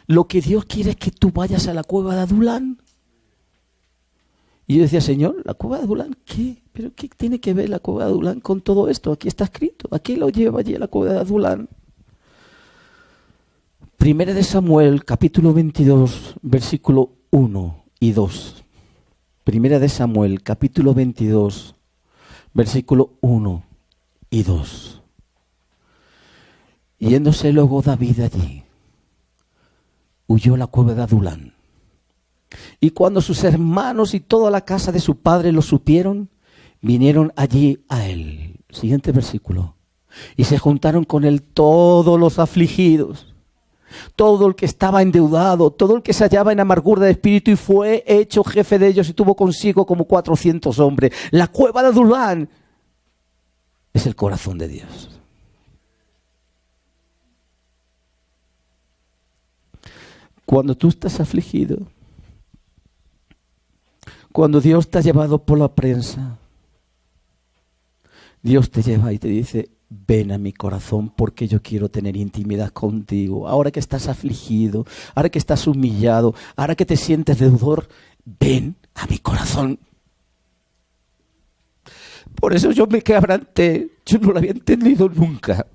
lo que Dios quiere es que tú vayas a la cueva de Adulam. Y yo decía, Señor, ¿la cueva de Adulam qué? ¿Pero qué tiene que ver la cueva de Adulam con todo esto? Aquí está escrito. Aquí lo lleva allí a la cueva de Adulam. Primera de Samuel, capítulo 22, versículo 1 y 2. Primera de Samuel, capítulo 22, versículo 1 y 2. Yéndose luego David allí, huyó a la cueva de Adulam. Y cuando sus hermanos y toda la casa de su padre lo supieron, vinieron allí a él. Siguiente versículo. Y se juntaron con él todos los afligidos, todo el que estaba endeudado, todo el que se hallaba en amargura de espíritu, y fue hecho jefe de ellos y tuvo consigo como 400 hombres. La cueva de Adulam es el corazón de Dios. Cuando tú estás afligido, cuando Dios te ha llevado por la prensa, Dios te lleva y te dice, ven a mi corazón porque yo quiero tener intimidad contigo. Ahora que estás afligido, ahora que estás humillado, ahora que te sientes deudor, ven a mi corazón. Por eso yo me quebranté, yo no lo había entendido nunca.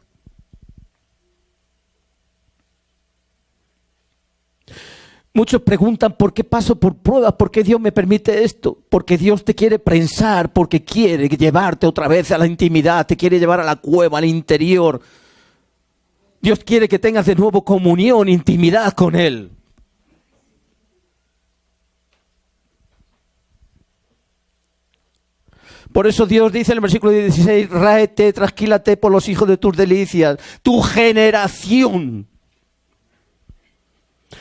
Muchos preguntan por qué paso por pruebas, por qué Dios me permite esto. Porque Dios te quiere prensar, porque quiere llevarte otra vez a la intimidad, te quiere llevar a la cueva, al interior. Dios quiere que tengas de nuevo comunión, intimidad con Él. Por eso Dios dice en el versículo 16, ráete, trasquílate por los hijos de tus delicias, tu generación.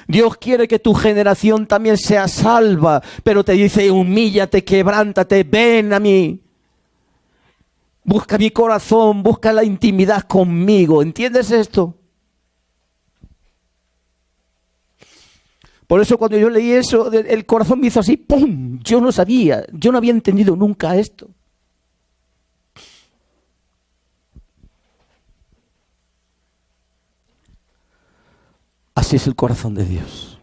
Dios quiere que tu generación también sea salva, pero te dice, humíllate, quebrántate, ven a mí. Busca mi corazón, busca la intimidad conmigo. ¿Entiendes esto? Por eso cuando yo leí eso, el corazón me hizo así, ¡pum! Yo no sabía, yo no había entendido nunca esto. Así es el corazón de Dios.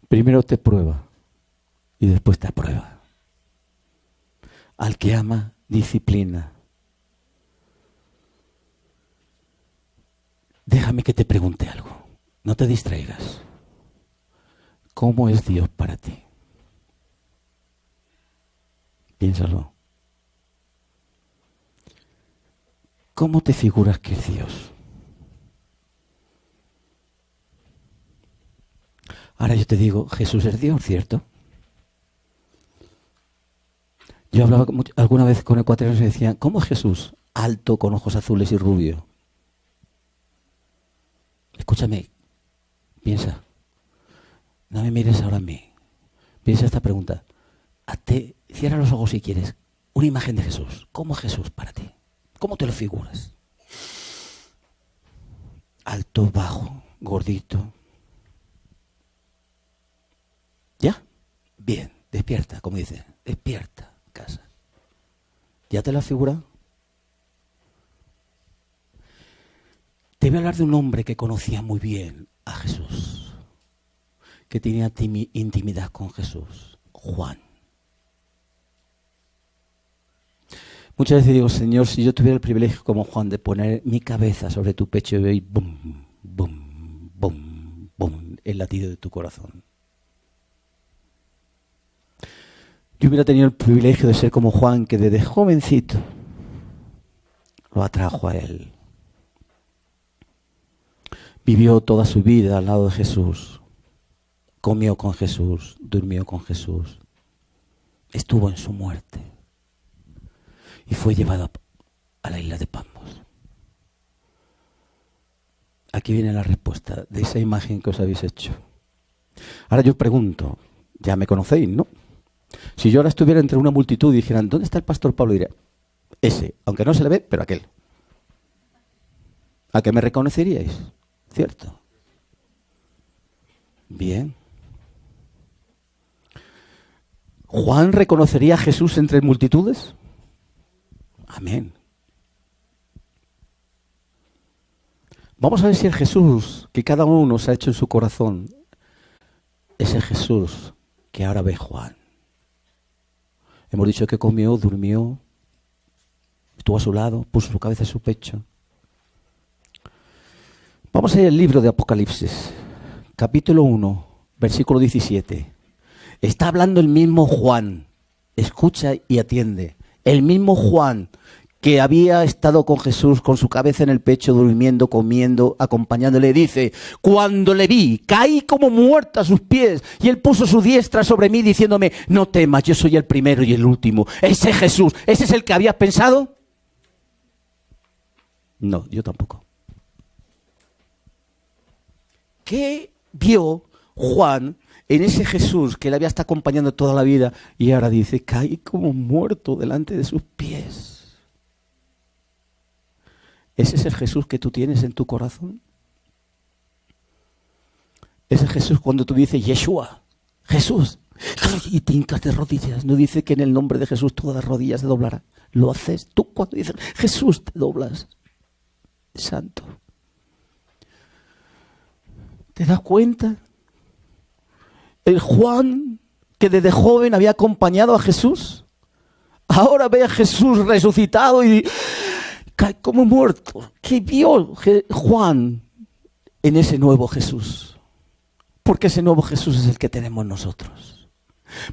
Primero te prueba y después te aprueba. Al que ama, disciplina. Déjame que te pregunte algo. No te distraigas. ¿Cómo es Dios para ti? Piénsalo. ¿Cómo te figuras que es Dios? Ahora yo te digo, Jesús es Dios, ¿cierto? Yo hablaba alguna vez con ecuatorianos y decían, ¿cómo es Jesús? Alto, con ojos azules y rubio. Escúchame, piensa. No me mires ahora a mí. Piensa esta pregunta. Cierra los ojos si quieres. Una imagen de Jesús. ¿Cómo es Jesús para ti? ¿Cómo te lo figuras? Alto, bajo, gordito. ¿Ya? Bien, despierta, como dice. Despierta, casa. ¿Ya te lo has figurado? Te voy a hablar de un hombre que conocía muy bien a Jesús, que tenía intimidad con Jesús, Juan. Muchas veces digo, Señor, si yo tuviera el privilegio como Juan de poner mi cabeza sobre tu pecho y ver bum, bum, bum, bum, el latido de tu corazón. Yo hubiera tenido el privilegio de ser como Juan, que desde jovencito lo atrajo a él. Vivió toda su vida al lado de Jesús. Comió con Jesús, durmió con Jesús. Estuvo en su muerte. Y fue llevado a la isla de Patmos. Aquí viene la respuesta de esa imagen que os habéis hecho. Ahora yo pregunto, ya me conocéis, ¿no? Si yo ahora estuviera entre una multitud y dijeran, ¿dónde está el pastor Pablo? Diré, ese, aunque no se le ve, pero aquel. ¿A qué me reconoceríais? ¿Cierto? Bien. ¿Juan reconocería a Jesús entre multitudes? Amén. Vamos a ver si el Jesús que cada uno se ha hecho en su corazón es el Jesús que ahora ve Juan. Hemos dicho que comió, durmió, estuvo a su lado, puso su cabeza en su pecho. Vamos a ir al libro de Apocalipsis, capítulo 1, versículo 17. Está hablando el mismo Juan. Escucha y atiende. El mismo Juan que había estado con Jesús con su cabeza en el pecho, durmiendo, comiendo, acompañándole, dice, cuando le vi, caí como muerto a sus pies y él puso su diestra sobre mí diciéndome, no temas, yo soy el primero y el último. Ese Jesús, ¿ese es el que habías pensado? No, yo tampoco. ¿Qué vio Juan en ese Jesús que le había estado acompañando toda la vida y ahora dice, caí como muerto delante de sus pies? ¿Ese es el Jesús que tú tienes en tu corazón? Ese Jesús cuando tú dices, Yeshua, Jesús, y te hincas de rodillas, no dice que en el nombre de Jesús todas las rodillas se doblarán. Lo haces tú cuando dices, Jesús, te doblas. Santo. ¿Te das cuenta? El Juan, que desde joven había acompañado a Jesús, ahora ve a Jesús resucitado y cae como muerto. ¿Qué vio Juan en ese nuevo Jesús? Porque ese nuevo Jesús es el que tenemos nosotros.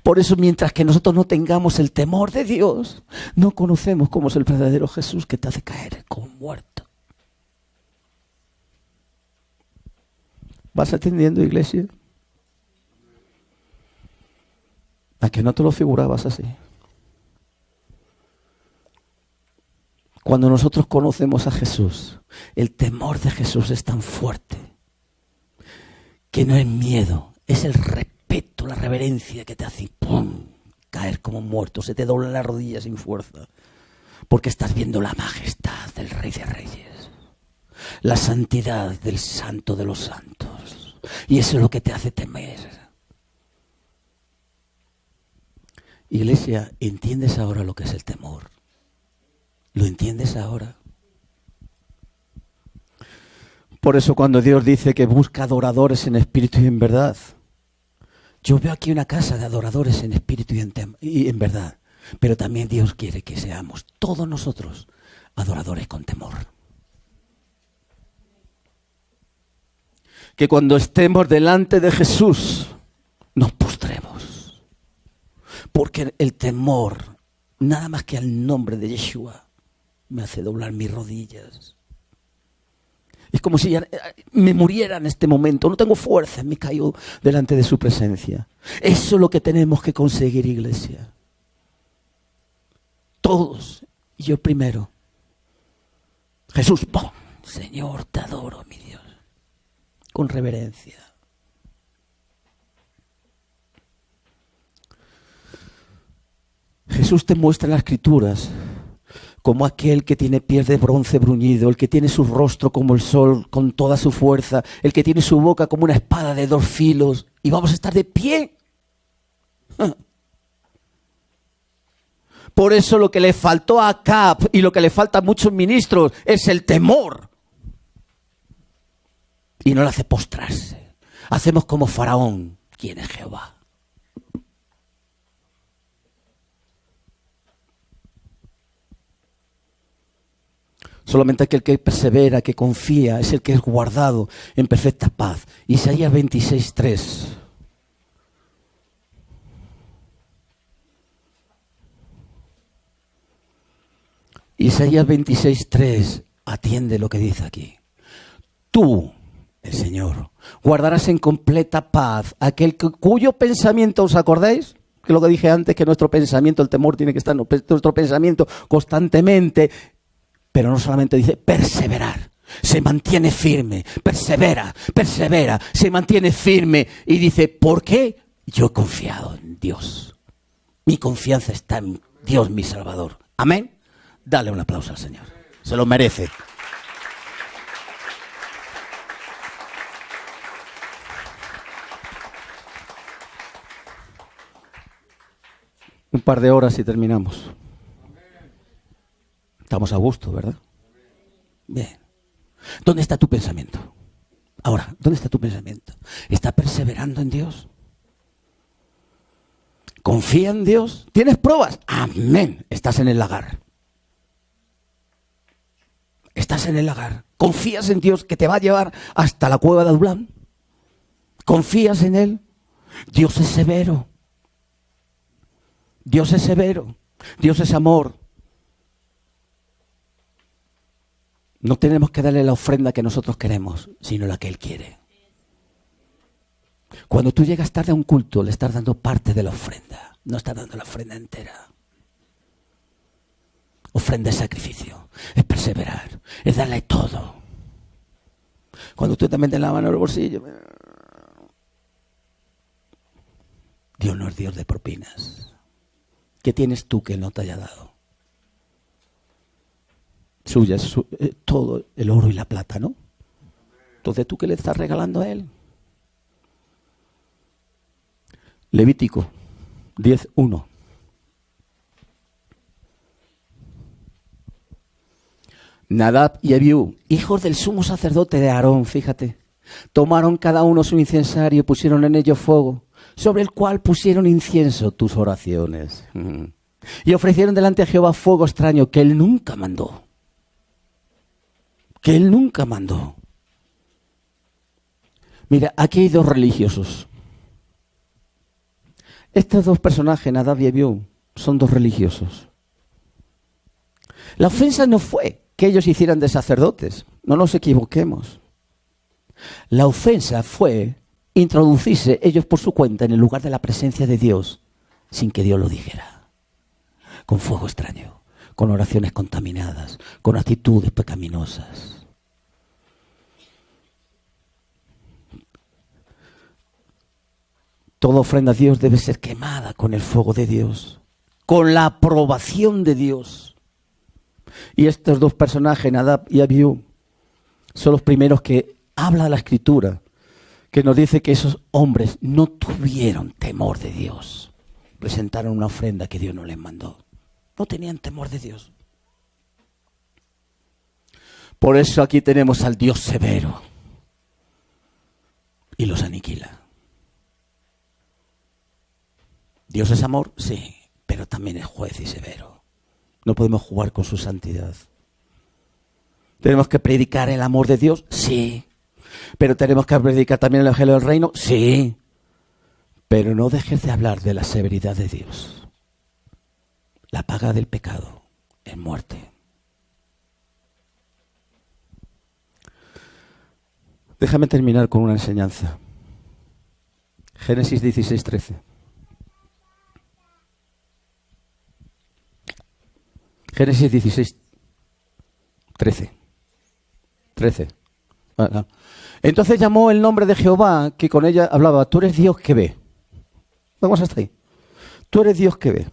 Por eso, mientras que nosotros no tengamos el temor de Dios, no conocemos cómo es el verdadero Jesús que te hace caer como muerto. ¿Vas atendiendo, iglesia? ¿A que no te lo figurabas así? Cuando nosotros conocemos a Jesús, el temor de Jesús es tan fuerte que no es miedo, es el respeto, la reverencia que te hace ¡pum!, caer como muerto, se te doblan las rodillas sin fuerza, porque estás viendo la majestad del Rey de Reyes, la santidad del Santo de los Santos, Y eso es lo que te hace temer. Iglesia, ¿entiendes ahora lo que es el temor? ¿Lo entiendes ahora? Por eso cuando Dios dice que busca adoradores en espíritu y en verdad, yo veo aquí una casa de adoradores en espíritu y en verdad, pero también Dios quiere que seamos todos nosotros adoradores con temor. Que cuando estemos delante de Jesús nos postremos, porque el temor, nada más que al nombre de Yeshua, me hace doblar mis rodillas. Es como si ya me muriera en este momento. No tengo fuerza, me caigo delante de su presencia. Eso es lo que tenemos que conseguir, iglesia. Todos, y yo primero. Jesús, ¡pum! Señor, te adoro, mi Dios. Con reverencia. Jesús te muestra en las Escrituras como aquel que tiene pies de bronce bruñido, el que tiene su rostro como el sol con toda su fuerza, el que tiene su boca como una espada de 2 filos, y vamos a estar de pie. Por eso lo que le faltó a Acab y lo que le falta a muchos ministros es el temor. Y no le hace postrarse. Hacemos como Faraón, ¿quién es Jehová? Solamente aquel que persevera, que confía, es el que es guardado en perfecta paz. Isaías 26:3. Isaías 26:3. Atiende lo que dice aquí. Tú, el Señor, guardarás en completa paz aquel cuyo pensamiento, ¿os acordáis? Que lo que dije antes, que nuestro pensamiento, el temor tiene que estar en nuestro pensamiento constantemente. Pero no solamente dice perseverar, se mantiene firme, persevera, se mantiene firme y dice, ¿por qué? Yo he confiado en Dios. Mi confianza está en Dios, mi Salvador. Amén. Dale un aplauso al Señor. Se lo merece. Un par de horas y terminamos. Estamos a gusto, ¿verdad? Bien. ¿Dónde está tu pensamiento? Ahora, ¿dónde está tu pensamiento? ¿Está perseverando en Dios? ¿Confía en Dios? ¿Tienes pruebas? Amén. Estás en el lagar. Estás en el lagar. ¿Confías en Dios que te va a llevar hasta la cueva de Adulán? ¿Confías en Él? Dios es severo. Dios es severo. Dios es amor. No tenemos que darle la ofrenda que nosotros queremos, sino la que Él quiere. Cuando tú llegas tarde a un culto, le estás dando parte de la ofrenda. No estás dando la ofrenda entera. Ofrenda es sacrificio, es perseverar, es darle todo. Cuando tú te metes la mano en el bolsillo, Dios no es Dios de propinas. ¿Qué tienes tú que Él no te haya dado? Suya es todo el oro y la plata, ¿no? Entonces, ¿tú qué le estás regalando a Él? Levítico 10:1. Nadab y Abiú, hijos del sumo sacerdote de Aarón, fíjate, tomaron cada uno su incensario y pusieron en ello fuego, sobre el cual pusieron incienso, tus oraciones. Y ofrecieron delante de Jehová fuego extraño que Él nunca mandó. Que Él nunca mandó. Mira, aquí hay 2 religiosos. Estos 2 personajes, Nadab y Abiú, son 2 religiosos. La ofensa no fue que ellos hicieran de sacerdotes, no nos equivoquemos. La ofensa fue introducirse ellos por su cuenta en el lugar de la presencia de Dios sin que Dios lo dijera. Con fuego extraño, con oraciones contaminadas, con actitudes pecaminosas. Toda ofrenda a Dios debe ser quemada con el fuego de Dios, con la aprobación de Dios. Y estos 2 personajes, Nadab y Abiú, son los primeros que habla la Escritura, que nos dice que esos hombres no tuvieron temor de Dios. Presentaron una ofrenda que Dios no les mandó. No tenían temor de Dios. Por eso aquí tenemos al Dios severo. Y los aniquila. Dios es amor, sí, pero también es juez y severo. No podemos jugar con su santidad. ¿Tenemos que predicar el amor de Dios? Sí. ¿Pero tenemos que predicar también el evangelio del reino? Sí. Pero no dejes de hablar de la severidad de Dios. La paga del pecado es muerte. Déjame terminar con una enseñanza. Génesis 16:13. Génesis 16:13. 13. Entonces llamó el nombre de Jehová, que con ella hablaba, tú eres Dios que ve. Vamos hasta ahí. Tú eres Dios que ve.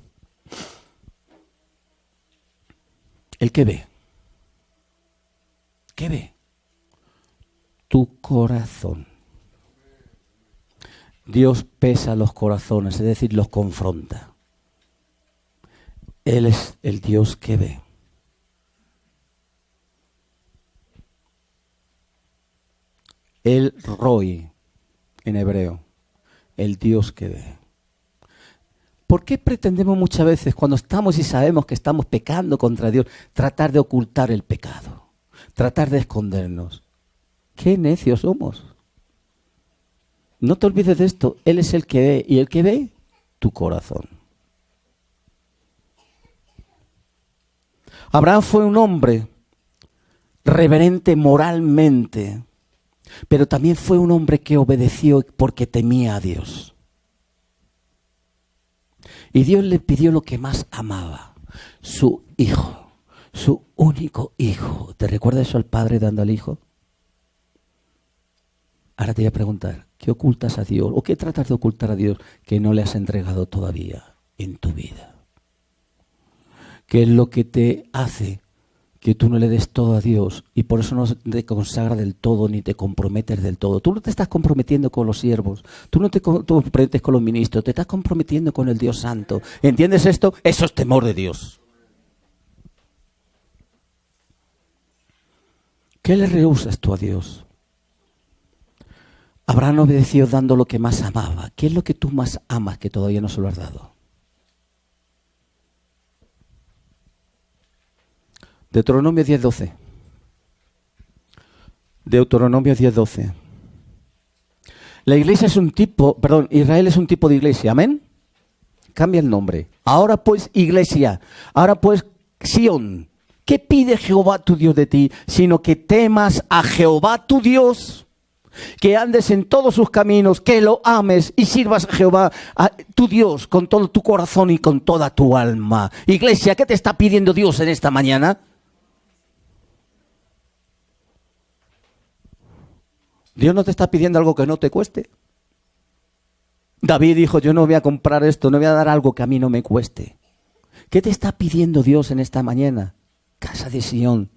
El que ve. ¿Qué ve? Tu corazón. Dios pesa los corazones, es decir, los confronta. Él es el Dios que ve. El Roi, en hebreo, el Dios que ve. ¿Por qué pretendemos muchas veces, cuando estamos y sabemos que estamos pecando contra Dios, tratar de ocultar el pecado? Tratar de escondernos. ¡Qué necios somos! No te olvides de esto, Él es el que ve, y el que ve, tu corazón. Abraham fue un hombre reverente moralmente, pero también fue un hombre que obedeció porque temía a Dios. Y Dios le pidió lo que más amaba, su hijo, su único hijo. ¿Te recuerda eso al padre dando al hijo? Ahora te voy a preguntar, ¿qué ocultas a Dios o qué tratas de ocultar a Dios que no le has entregado todavía en tu vida? ¿Qué es lo que te hace que tú no le des todo a Dios y por eso no te consagras del todo ni te comprometes del todo? Tú no te estás comprometiendo con los siervos, tú no te comprometes con los ministros, te estás comprometiendo con el Dios Santo. ¿Entiendes esto? Eso es temor de Dios. ¿Qué le rehusas tú a Dios? Abraham obedeció dando lo que más amaba. ¿Qué es lo que tú más amas que todavía no se lo has dado? Deuteronomio 10:12. Deuteronomio 10:12. La iglesia es un tipo, Israel es un tipo de iglesia, ¿amén? Cambia el nombre. Ahora pues iglesia, ahora pues Sión. ¿Qué pide Jehová tu Dios de ti? Sino que temas a Jehová tu Dios, que andes en todos sus caminos, que lo ames y sirvas a Jehová, a tu Dios, con todo tu corazón y con toda tu alma. Iglesia, ¿qué te está pidiendo Dios en esta mañana? Dios no te está pidiendo algo que no te cueste. David dijo, yo no voy a comprar esto, no voy a dar algo que a mí no me cueste. ¿Qué te está pidiendo Dios en esta mañana? Casa de Sión,